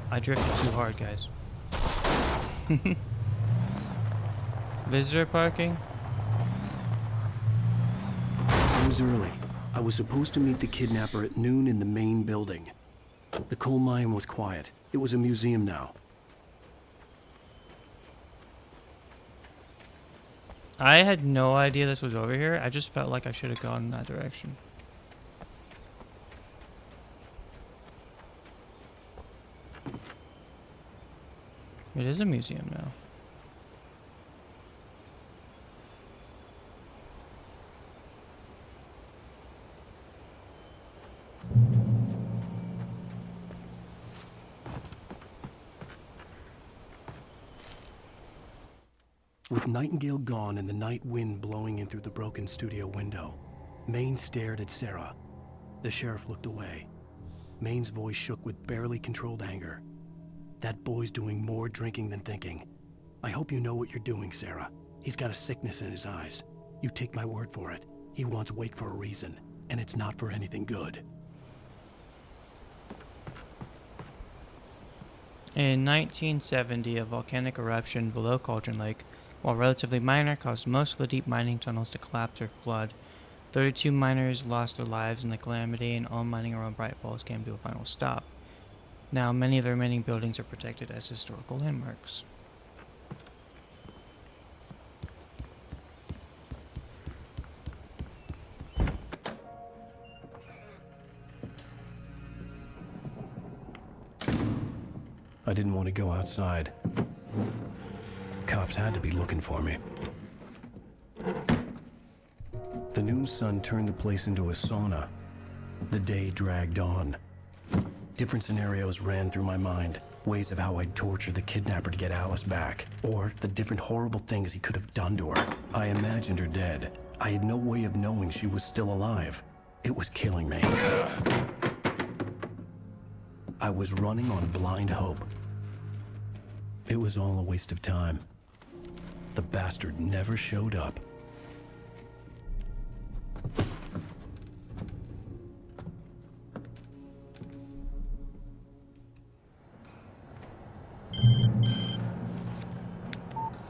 I drifted too hard, guys. Visitor parking? It was early. I was supposed to meet the kidnapper at noon in the main building. The coal mine was quiet. It was a museum now. I had no idea this was over here. I just felt like I should have gone in that direction. It is a museum now. With Nightingale gone and the night wind blowing in through the broken studio window, Maine stared at Sarah. The sheriff looked away. Maine's voice shook with barely controlled anger. That boy's doing more drinking than thinking. I hope you know what you're doing, Sarah. He's got a sickness in his eyes. You take my word for it. He wants Wake for a reason, and it's not for anything good. In 1970, a volcanic eruption below Cauldron Lake, while relatively minor, caused most of the deep mining tunnels to collapse or flood. 32 miners lost their lives in the calamity, and all mining around Bright Falls came to a final stop. Now, many of the remaining buildings are protected as historical landmarks. I didn't want to go outside. Cops had to be looking for me. The noon sun turned the place into a sauna. The day dragged on. Different scenarios ran through my mind. Ways of how I'd torture the kidnapper to get Alice back. Or the different horrible things he could have done to her. I imagined her dead. I had no way of knowing she was still alive. It was killing me. I was running on blind hope. It was all a waste of time. The bastard never showed up.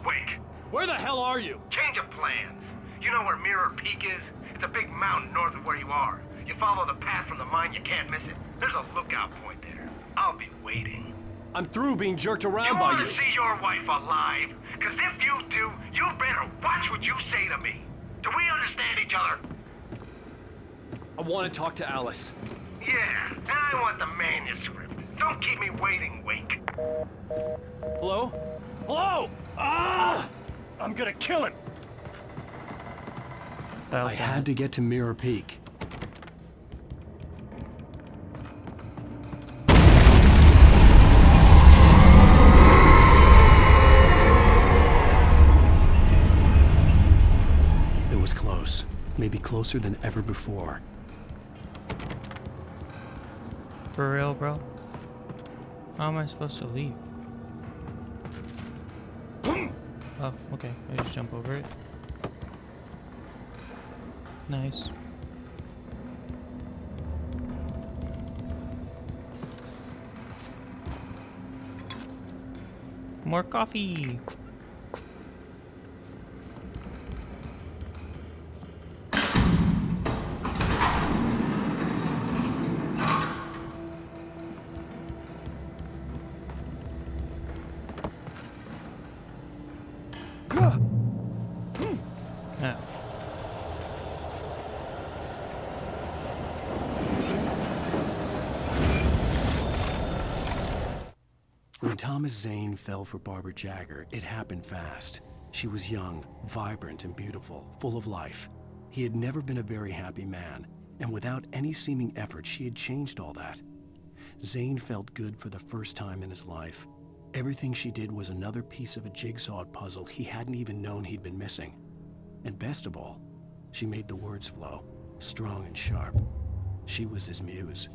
Wake! Where the hell are you? Change of plans. You know where Mirror Peak is? It's a big mountain north of where you are. You follow the path from the mine, you can't miss it. There's a lookout point there. I'll be waiting. I'm through being jerked around You by want you. to see your wife alive? Because if you do, you better watch what you say to me. Do we understand each other? I want to talk to Alice. Yeah, and I want the manuscript. Don't keep me waiting, Wake. Hello? Hello? Ah! I'm gonna kill him. I had to get to Mirror Peak. It was close. Maybe closer than ever before. For real, bro? How am I supposed to leave? Oh, okay. I just jump over it. Nice. More coffee! Yeah. When Thomas Zane fell for Barbara Jagger, it happened fast. She was young, vibrant, and beautiful, full of life. He had never been a very happy man, and without any seeming effort, she had changed all that. Zane felt good for the first time in his life. Everything she did was another piece of a jigsaw puzzle he hadn't even known he'd been missing. And best of all, she made the words flow, strong and sharp. She was his muse.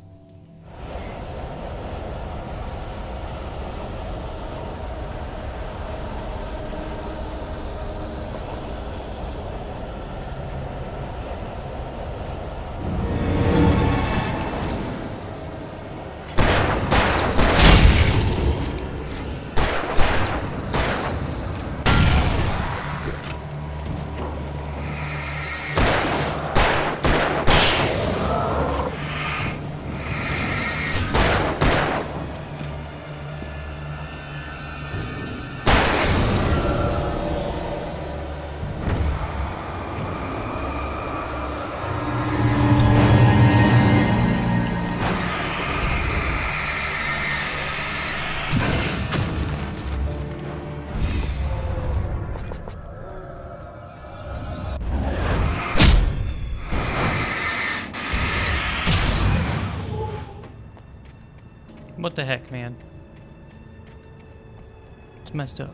What the heck, man? It's messed up.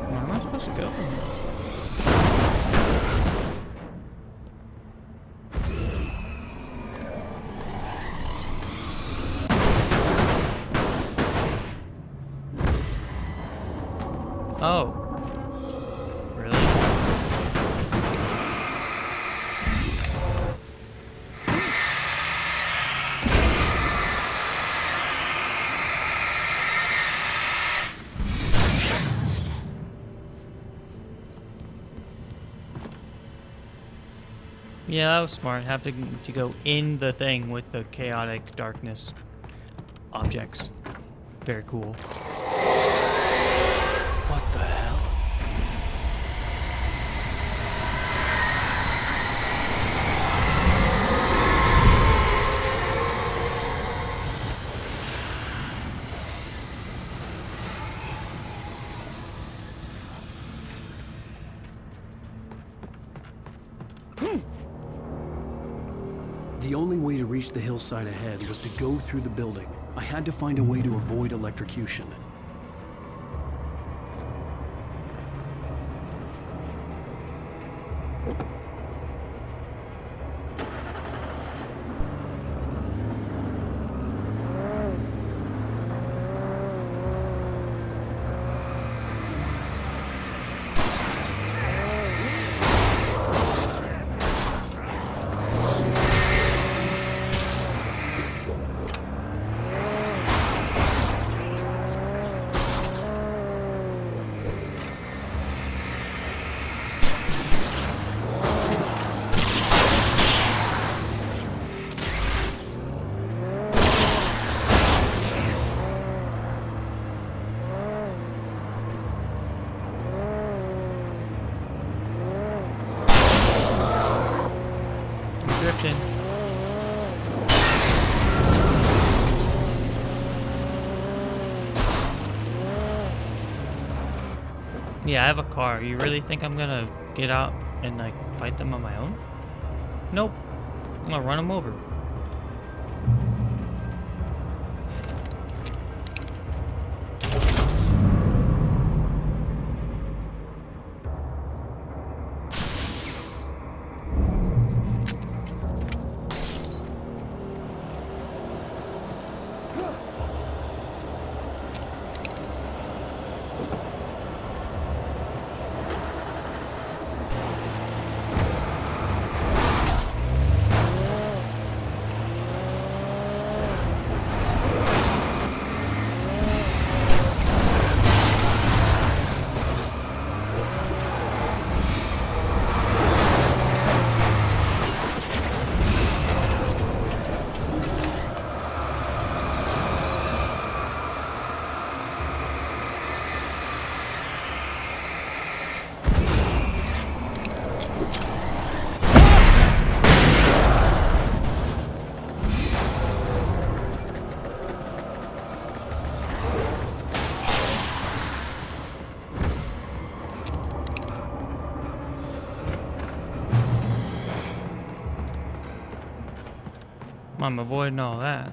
Where am I supposed to go from here? Oh. Really? Yeah, that was smart. Have to go in the thing with the chaotic darkness objects. Very cool. What the hell? The only way to reach the hillside ahead was to go through the building. I had to find a way to avoid electrocution. Drifting. Yeah, I have a car. You really think I'm gonna get out and like fight them on my own? Nope. I'm gonna run them over. I'm avoiding all that.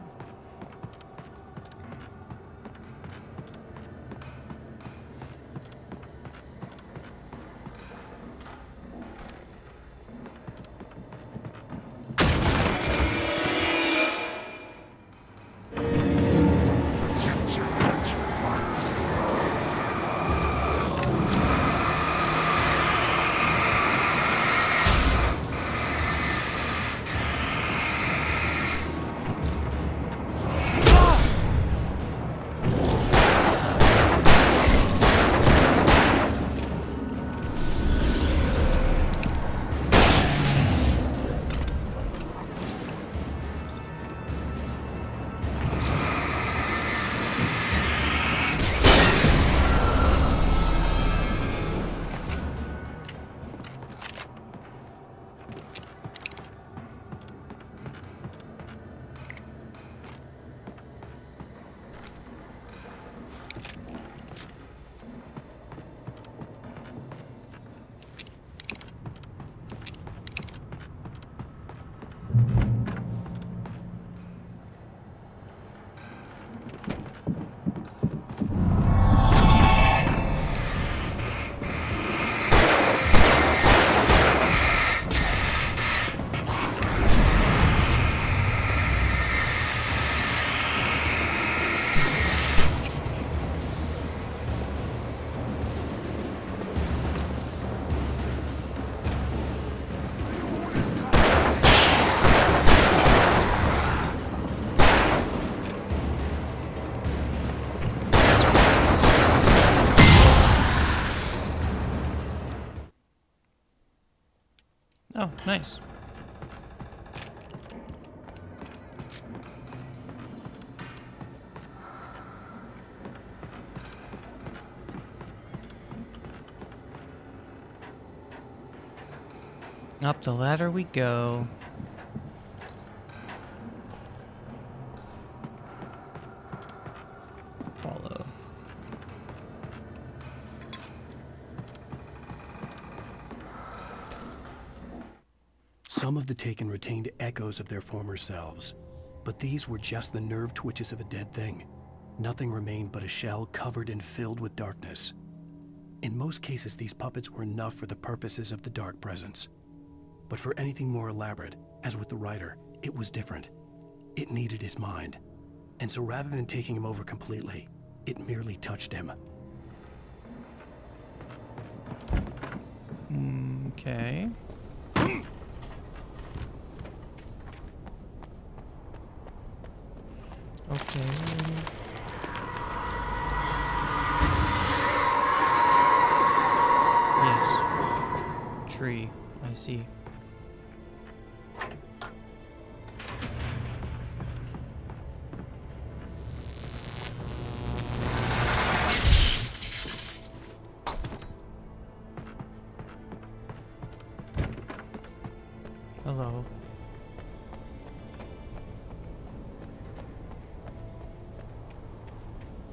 Oh, nice. Up the ladder we go. Follow. Some of the taken retained echoes of their former selves, but these were just the nerve twitches of a dead thing. Nothing remained but a shell covered and filled with darkness. In most cases, these puppets were enough for the purposes of the dark presence. But for anything more elaborate, as with the writer, it was different. It needed his mind. And so rather than taking him over completely, it merely touched him. Okay. Okay. Yes. Tree. I see. Hello.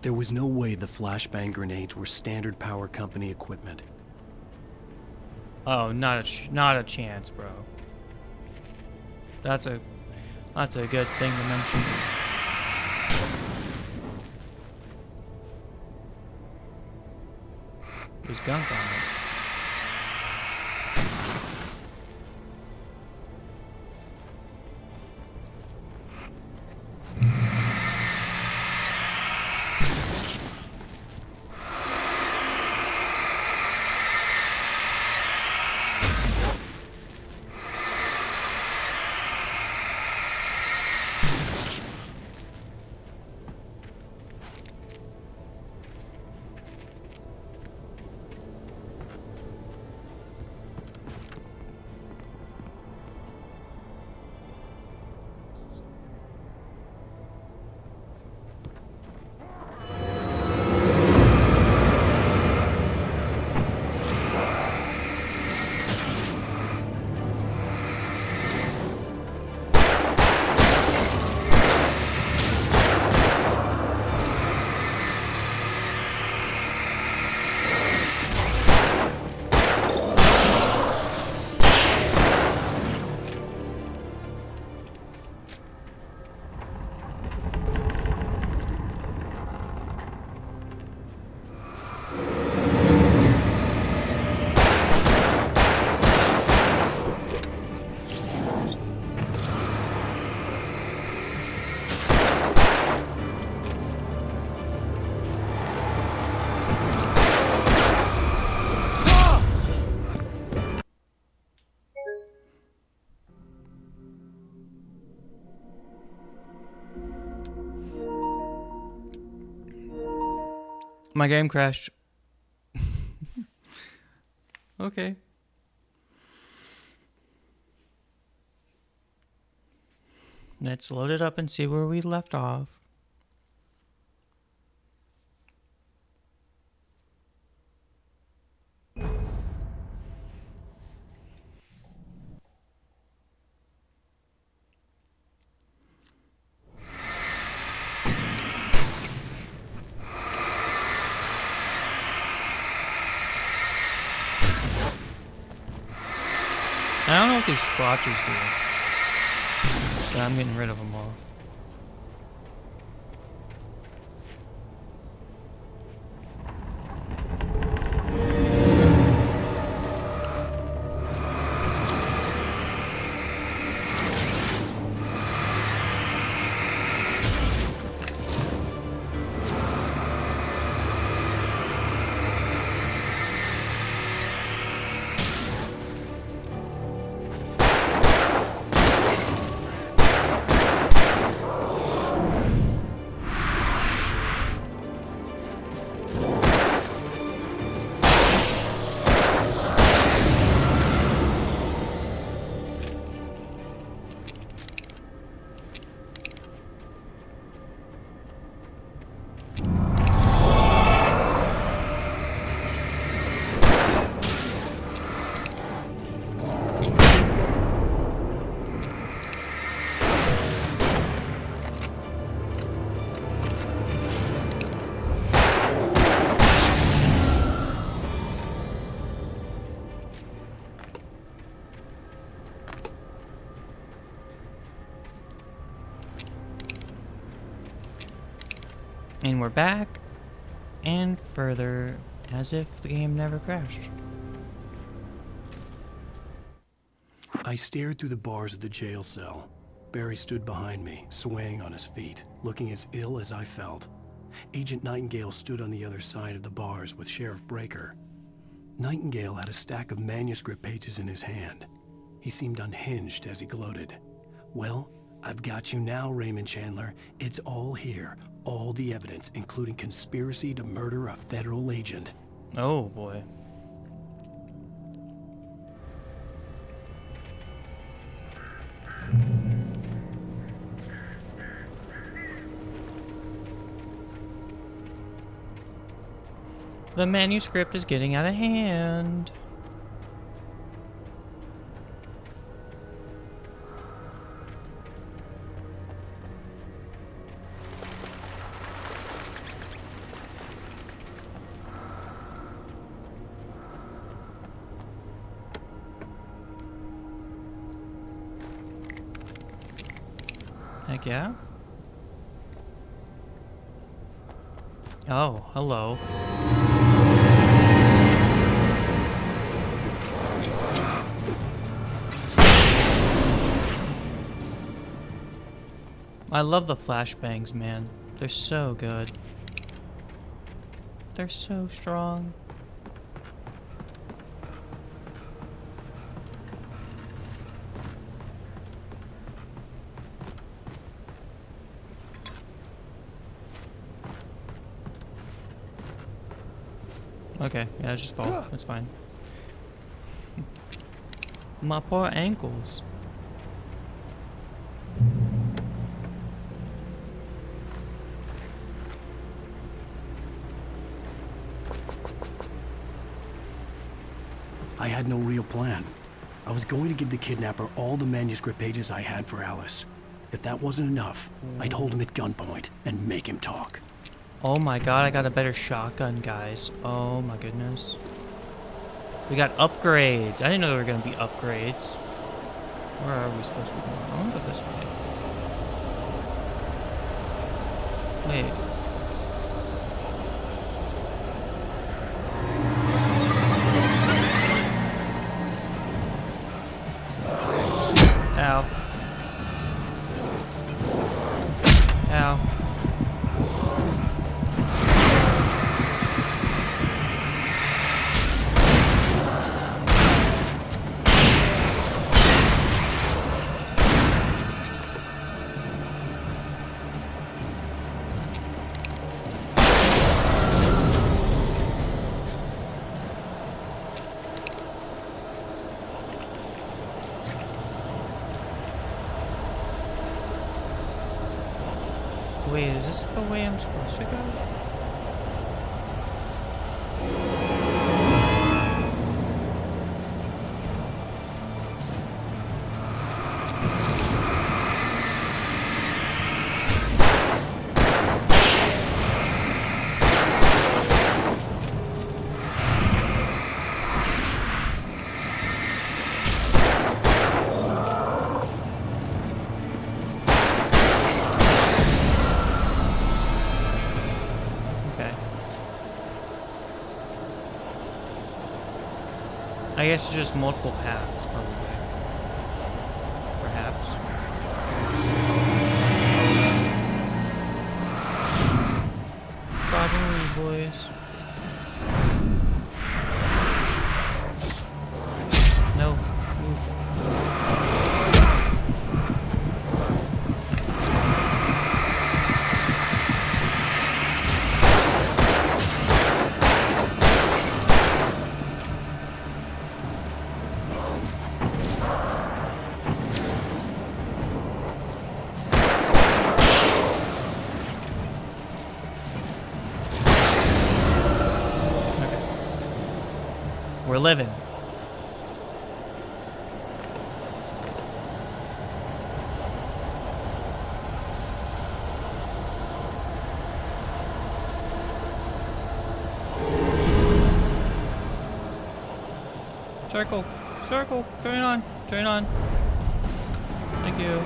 There was no way the flashbang grenades were standard power company equipment. Oh, not a chance, bro. That's a good thing to mention. There's gunk on it. My game crashed. Okay. Let's load it up and see where we left off. I don't know what these splotches do, but I'm getting rid of them all. And we're back. And further, as if the game never crashed. I stared through the bars of the jail cell. Barry stood behind me, swaying on his feet, looking as ill as I felt. Agent Nightingale stood on the other side of the bars with Sheriff Breaker. Nightingale had a stack of manuscript pages in his hand. He seemed unhinged as he gloated. Well, I've got you now, Raymond Chandler. It's all here. All the evidence, including conspiracy to murder a federal agent. Oh, boy. The manuscript is getting out of hand. Heck yeah. Oh, hello. I love the flashbangs, man. They're so good. They're so strong. Okay, yeah, just fall. That's fine. My poor ankles. I had no real plan. I was going to give the kidnapper all the manuscript pages I had for Alice. If that wasn't enough, I'd hold him at gunpoint and make him talk. Oh my god, I got a better shotgun, guys. Oh my goodness. We got upgrades. I didn't know there were going to be upgrades. Where are we supposed to be going? I want to go this way. Wait. Ow. Ow. Wait, is this the way I'm supposed to go? I guess it's just multiple paths, probably. Perhaps. Probably, boys. No. Move. We're living. Circle, circle, turn on, turn on. Thank you.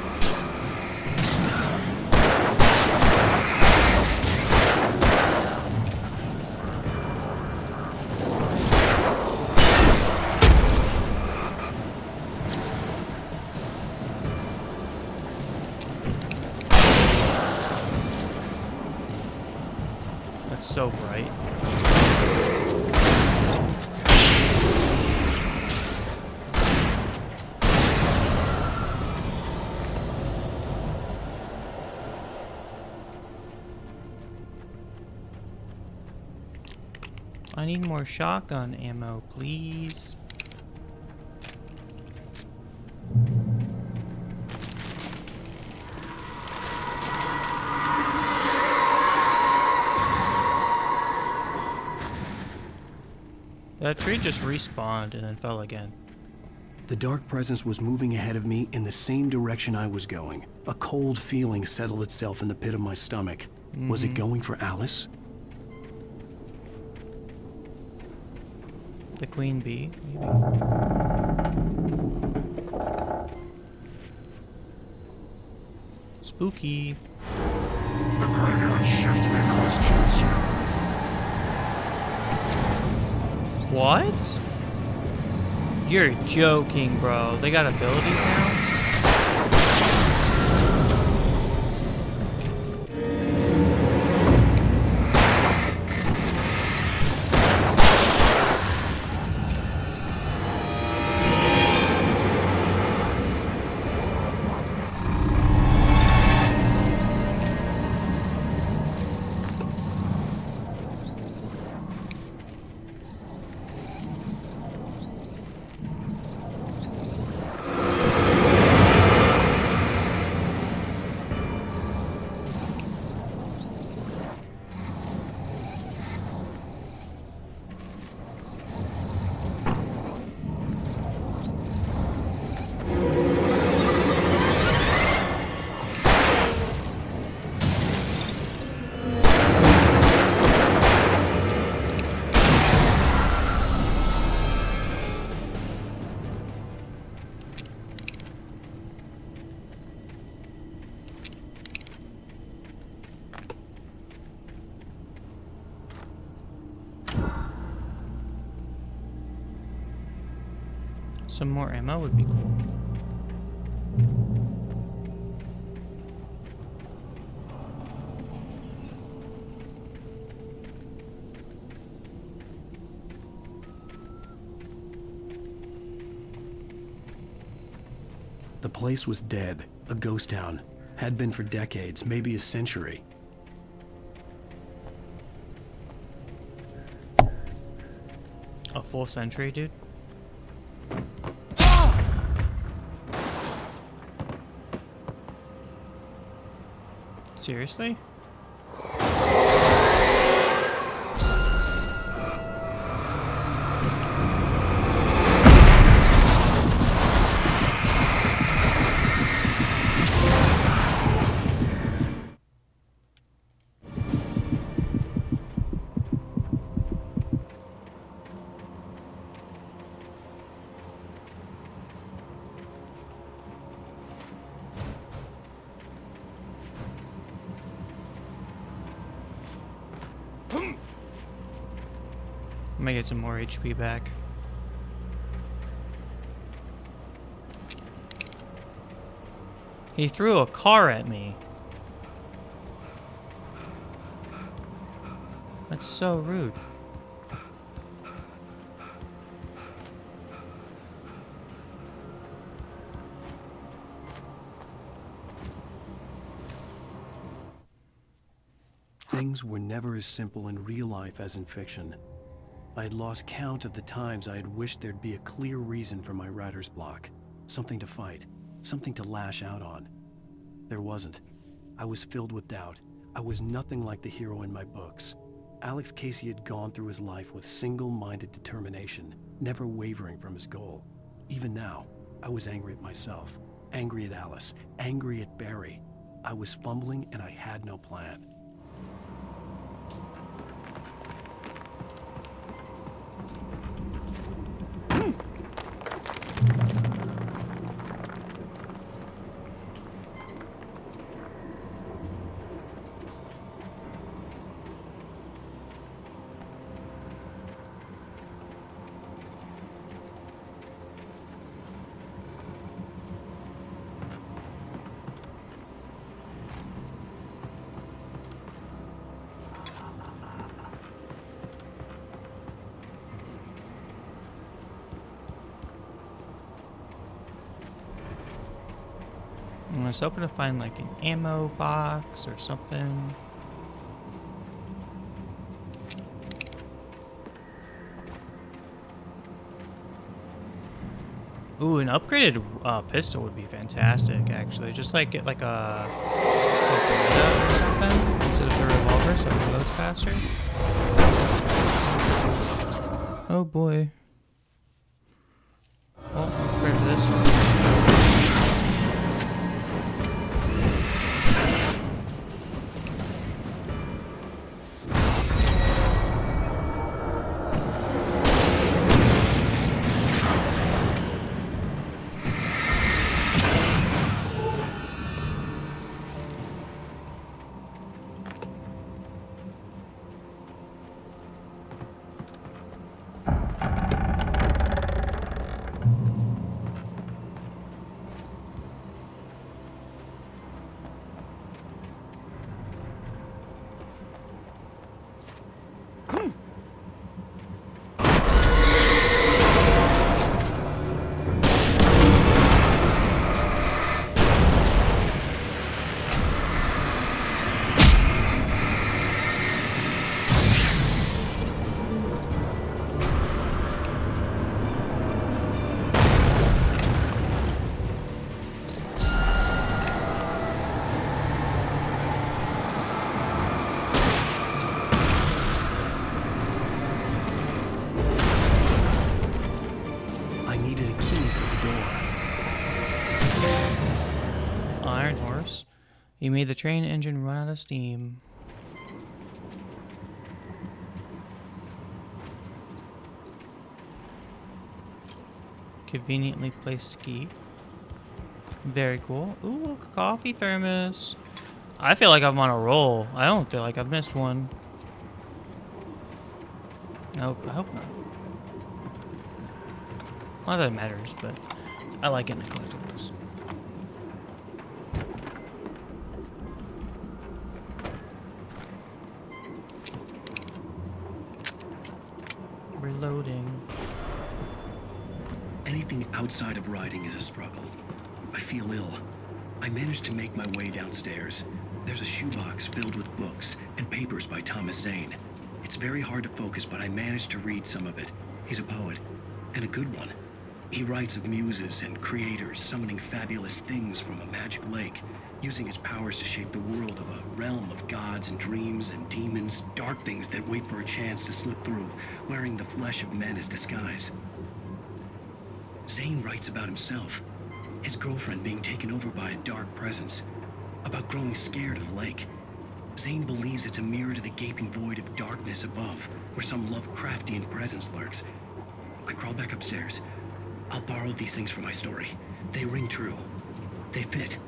It's so bright. I need more shotgun ammo, please. That tree just respawned and then fell again. The dark presence was moving ahead of me in the same direction I was going. A cold feeling settled itself in the pit of my stomach. Was it going for Alice? The queen bee, maybe. Spooky. The graveyard shift may cause cancer. What? You're joking, bro. They got abilities now? Some more ammo would be cool. The place was dead, a ghost town. Had been for decades, maybe a century. A full century, dude? Seriously? I might get some more HP back. He threw a car at me. That's so rude. Things were never as simple in real life as in fiction. I had lost count of the times I had wished there'd be a clear reason for my writer's block. Something to fight, something to lash out on. There wasn't. I was filled with doubt. I was nothing like the hero in my books. Alex Casey had gone through his life with single-minded determination, never wavering from his goal. Even now, I was angry at myself, angry at Alice, angry at Barry. I was fumbling and I had no plan. was hoping to find like an ammo box or something. Ooh, an upgraded pistol would be fantastic, actually. Just like get like a Beretta or something instead of the revolver, so it reloads faster. Oh boy. Well, upgrade to this one. You made the train engine run out of steam. Conveniently placed key. Very cool. Ooh, coffee thermos. I feel like I'm on a roll. I don't feel like I've missed one. Nope, I hope not. Not that it matters, but I like getting the collectibles. Reloading. Anything outside of riding is a struggle. I feel ill. I managed to make my way downstairs. There's a shoebox filled with books and papers by Thomas Zane. It's very hard to focus, but I managed to read some of it. He's a poet, and a good one. He writes of muses and creators summoning fabulous things from a magic lake, using his powers to shape the world of a realm of gods and dreams and demons, dark things that wait for a chance to slip through, wearing the flesh of men as disguise. Zane writes about himself, his girlfriend being taken over by a dark presence, about growing scared of the lake. Zane believes it's a mirror to the gaping void of darkness above, where some Lovecraftian presence lurks. I crawl back upstairs. I'll borrow these things for my story. They ring true. They fit.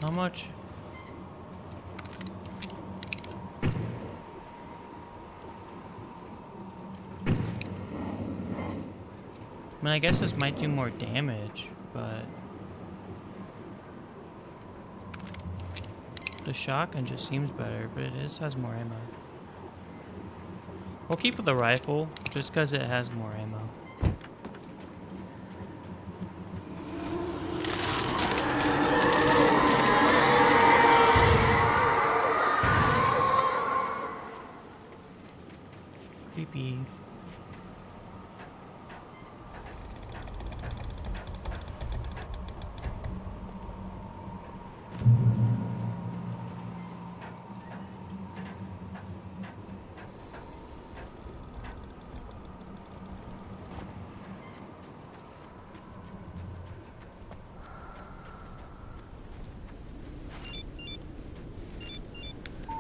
How much? I mean, I guess this might do more damage, but the shotgun just seems better, but it has more ammo. We'll keep with the rifle, just because it has more ammo. Creepy.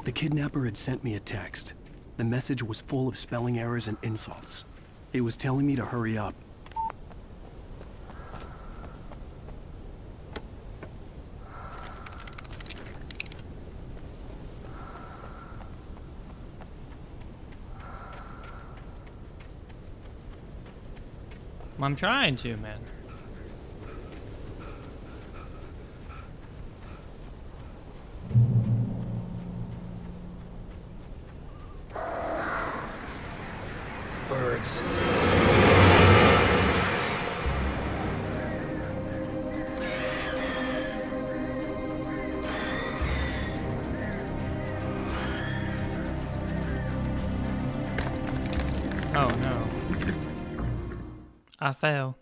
The kidnapper had sent me a text. The message was full of spelling errors and insults. It was telling me to hurry up. I'm trying to, man. Birds. Oh no. I fell.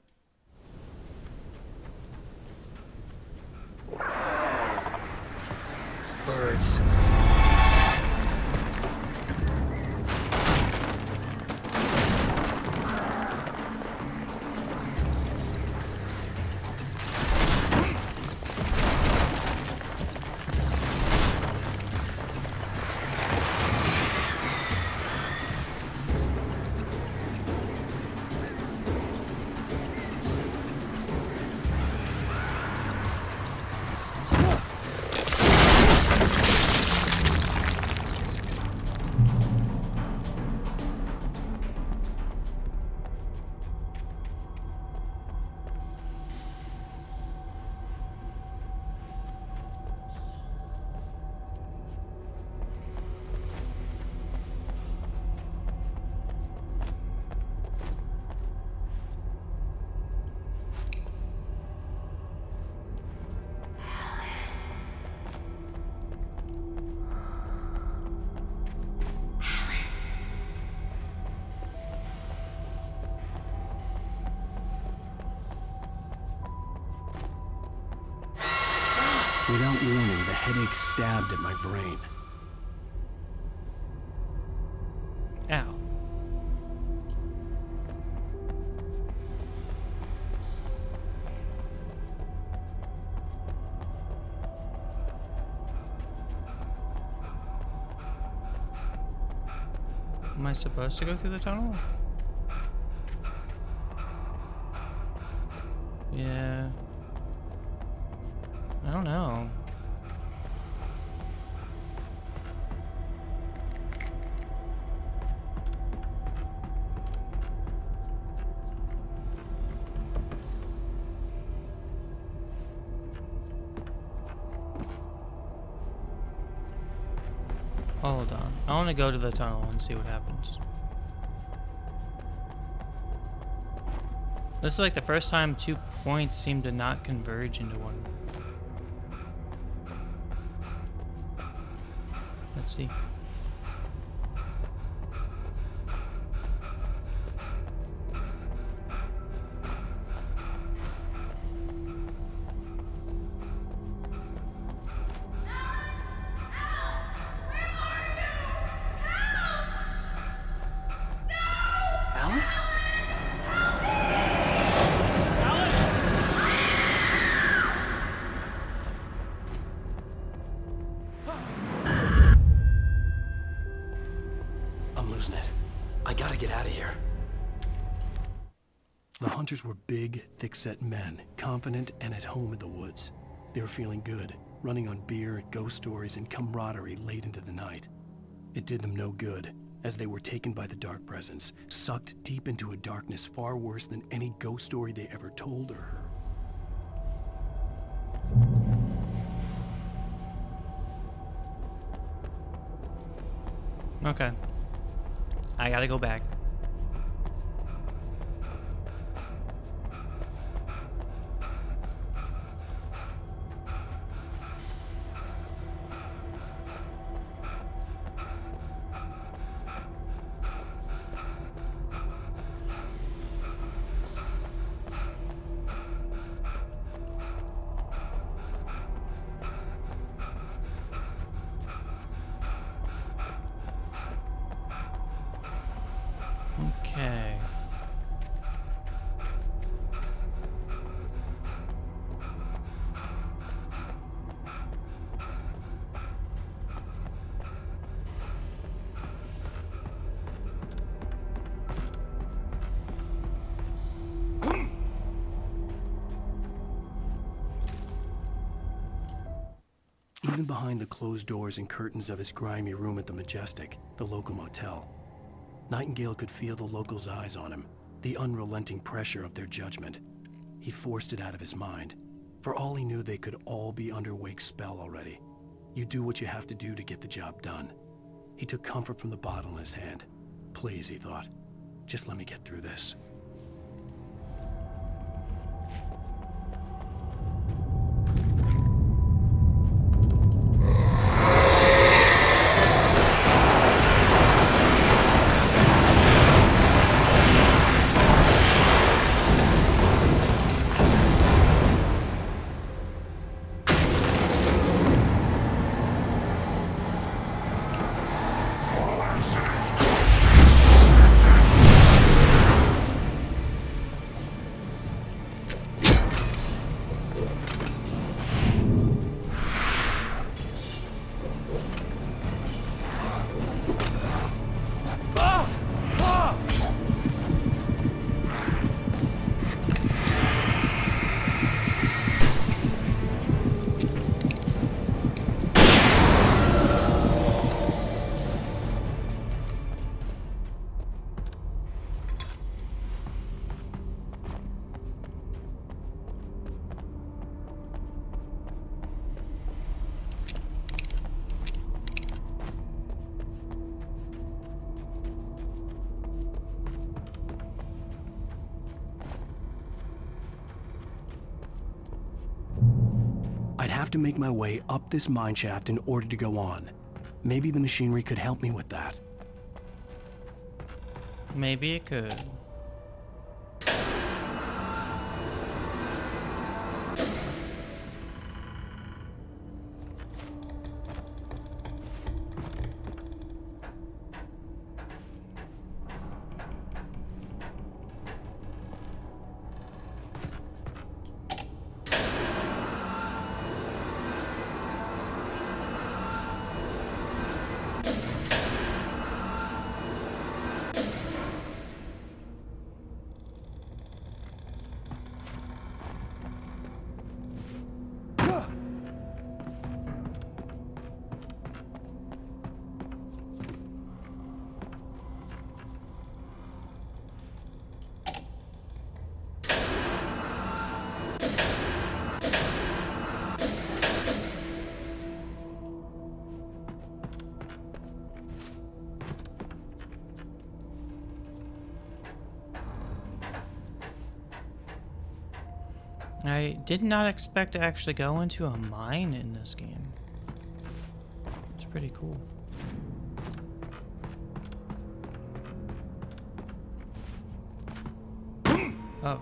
Birds. Without warning, the headache stabbed at my brain. Ow. Am I supposed to go through the tunnel? Yeah. I don't know. Hold on. I want to go to the tunnel and see what happens. This is like the first time 2 points seem to not converge into one. Let's see. Alice? I'm losing it. I gotta get out of here. The hunters were big, thick-set men, confident and at home in the woods. They were feeling good, running on beer, ghost stories, and camaraderie late into the night. It did them no good, as they were taken by the dark presence, sucked deep into a darkness far worse than any ghost story they ever told or heard. Okay. I gotta go back. Okay. Even behind the closed doors and curtains of his grimy room at the Majestic, the local motel, Nightingale could feel the locals' eyes on him, the unrelenting pressure of their judgment. He forced it out of his mind. For all he knew, they could all be under Wake's spell already. You do what you have to do to get the job done. He took comfort from the bottle in his hand. Please, he thought, Just let me get through this. I'd have to make my way up this mine shaft in order to go on. Maybe the machinery could help me with that. Maybe it could. I did not expect to actually go into a mine in this game. It's pretty cool. Oh.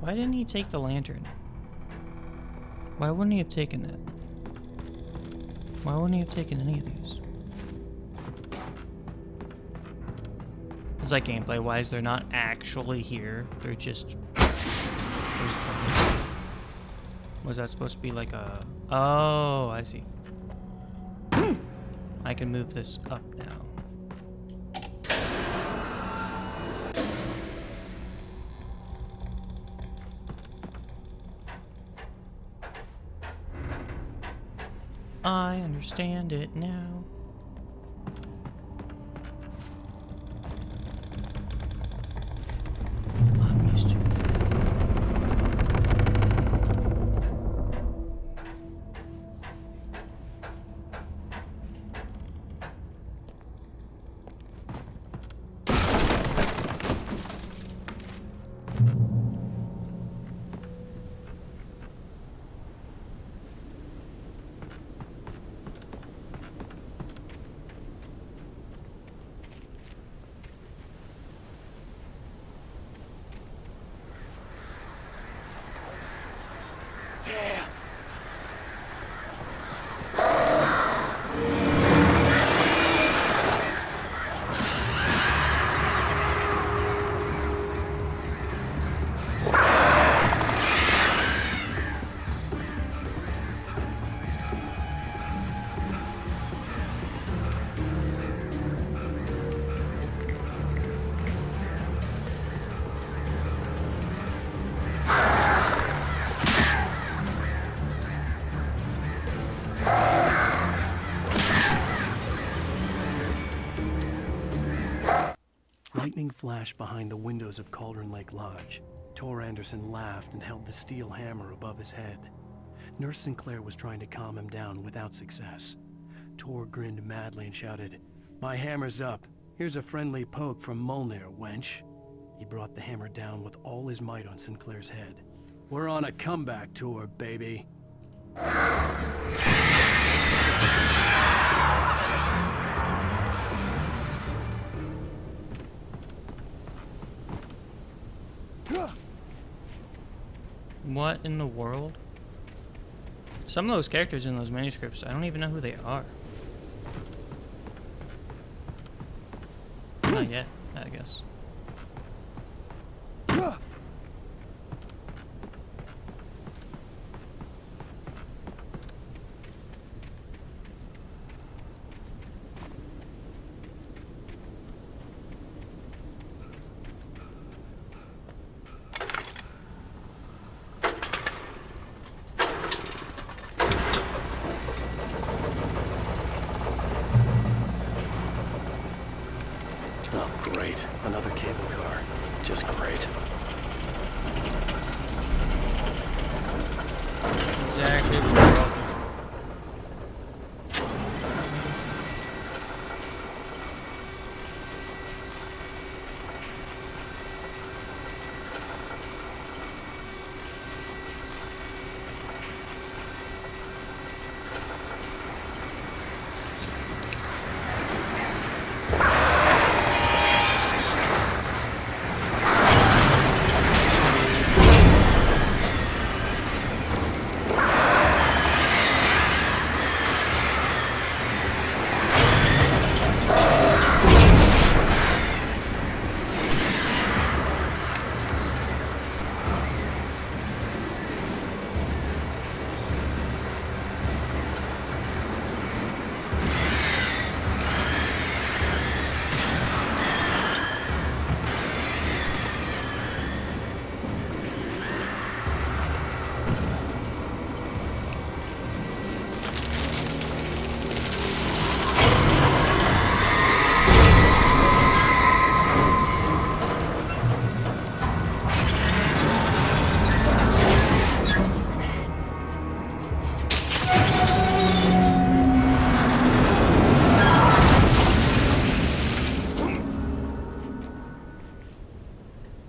Why didn't he take the lantern? Why wouldn't he have taken that? Why wouldn't he have taken any of these? It's like gameplay wise, they're not actually here. They're just... Was that supposed to be like a... Oh, I see. I can move this up now. I understand it now. I'm used to it. Damn. Lightning flashed behind the windows of Cauldron Lake Lodge. Tor Anderson laughed and held the steel hammer above his head. Nurse Sinclair was trying to calm him down without success. Tor grinned madly and shouted, "My hammer's up. Here's a friendly poke from Molnir, wench." He brought the hammer down with all his might on Sinclair's head. "We're on a comeback tour, baby." What in the world? Some of those characters in those manuscripts, I don't even know who they are. Not yet, I guess. Oh, great. Another cable car. Just great. Exactly, bro.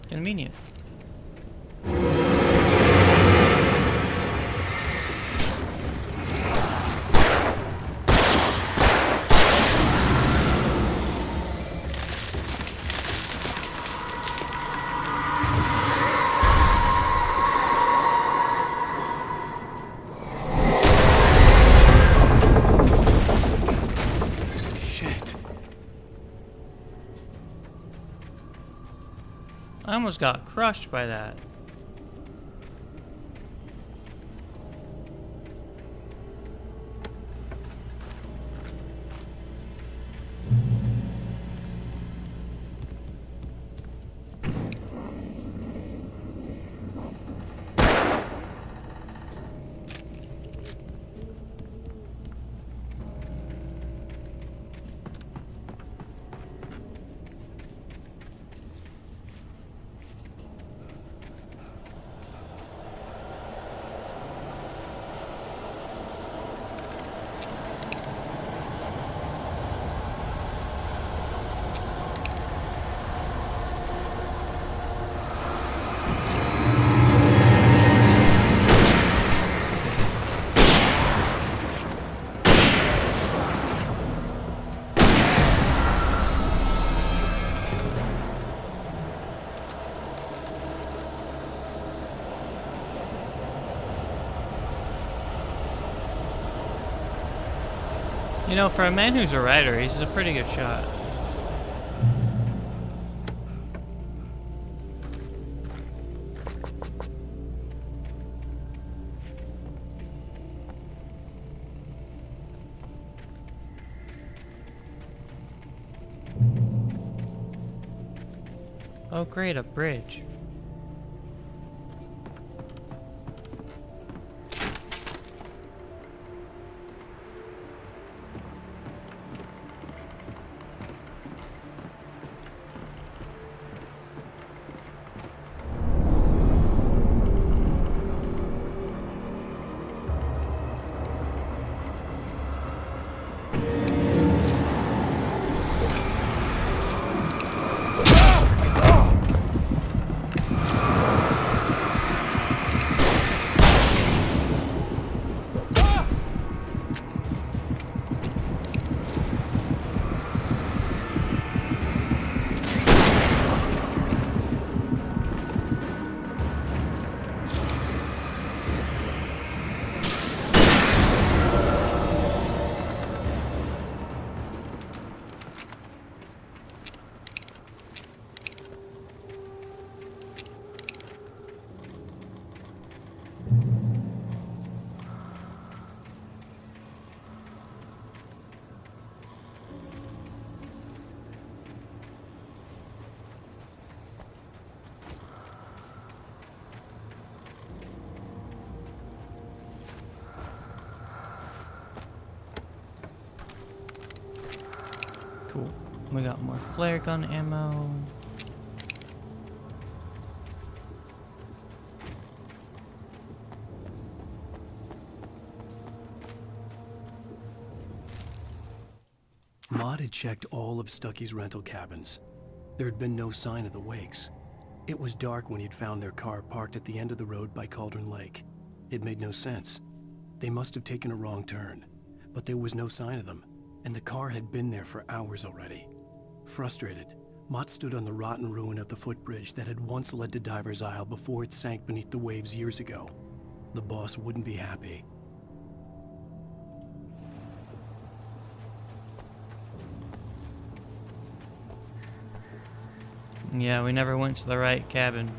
Convenient. I almost got crushed by that. You know, for a man who's a writer, he's a pretty good shot. Oh great, a bridge. Cool. We got more flare gun ammo. Maud had checked all of Stucky's rental cabins. There had been no sign of the Wakes. It was dark when he'd found their car parked at the end of the road by Cauldron Lake. It made no sense. They must have taken a wrong turn, but there was no sign of them, and the car had been there for hours already. Frustrated, Mott stood on the rotten ruin of the footbridge that had once led to Diver's Isle before it sank beneath the waves years ago. The boss wouldn't be happy. Yeah, we never went to the right cabin.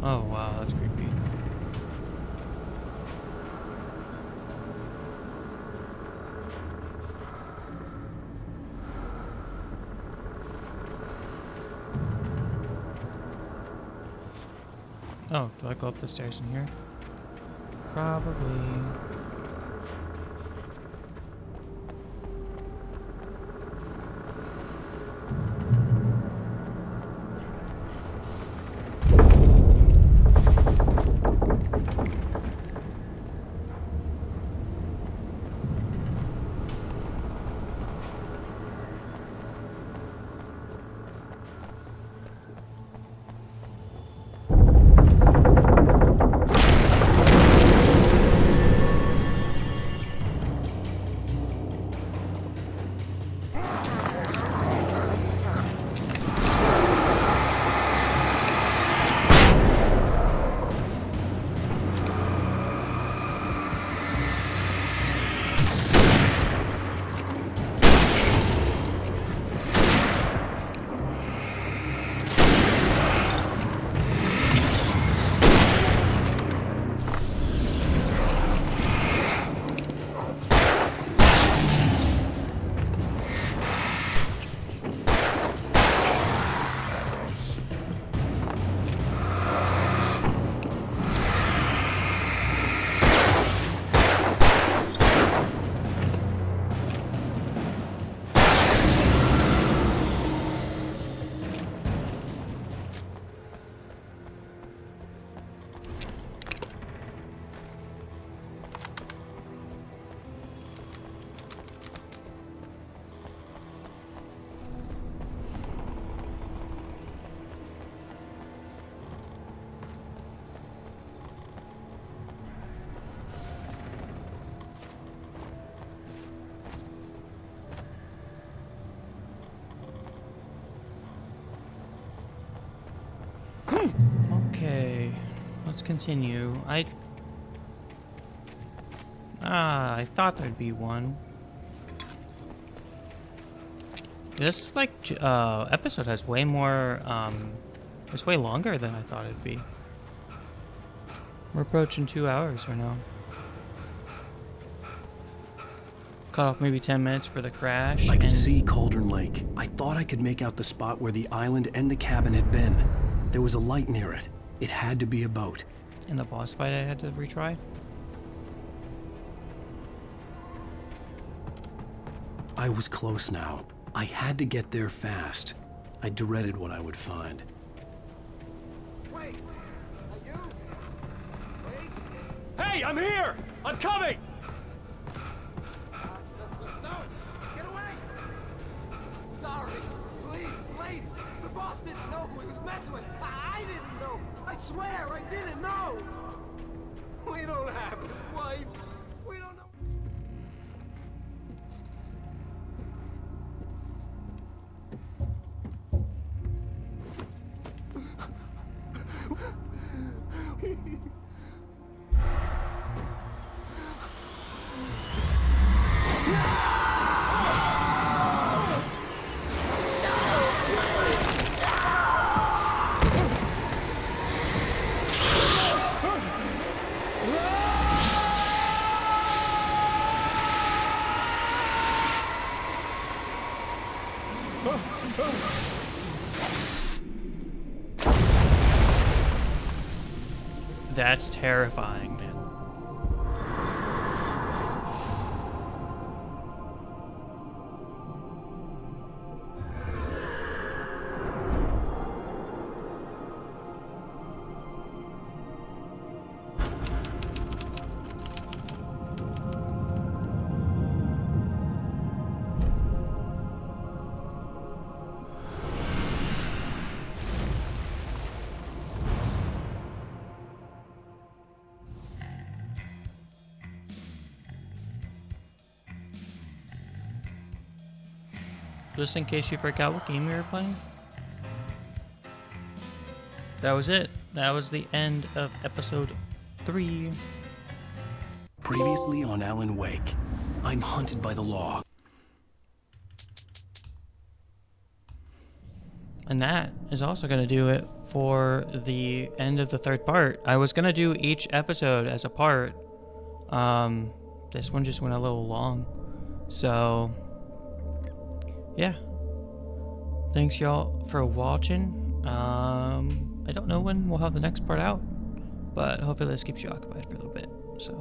Oh wow, that's creepy. Oh, do I go up the stairs in here? Probably. Okay, let's continue. I thought there'd be one. This episode has way more. It's way longer than I thought it'd be. We're approaching 2 hours right now. Cut off maybe 10 minutes for the crash. I could see Cauldron Lake. I thought I could make out the spot where the island and the cabin had been. There was a light near it. It had to be a boat. In the boss fight I had to retry? I was close now. I had to get there fast. I dreaded what I would find. Wait! Are you? Wait! Hey, I'm here! I'm coming! No! Get away! swear I didn't know! We don't have his wife. We don't know. That's terrifying, man. Just in case you forgot what game we were playing. That was it. That was the end of episode 3. Previously on Alan Wake, I'm hunted by the law. And that is also going to do it for the end of the 3rd part. I was going to do each episode as a part. This one just went a little long. So, yeah. Thanks y'all for watching. I don't know when we'll have the next part out, but hopefully this keeps you occupied for a little bit. So,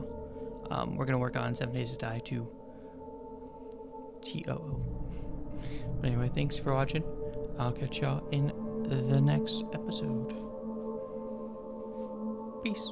we're going to work on 7 Days to Die 2. TOO. But anyway, thanks for watching. I'll catch y'all in the next episode. Peace.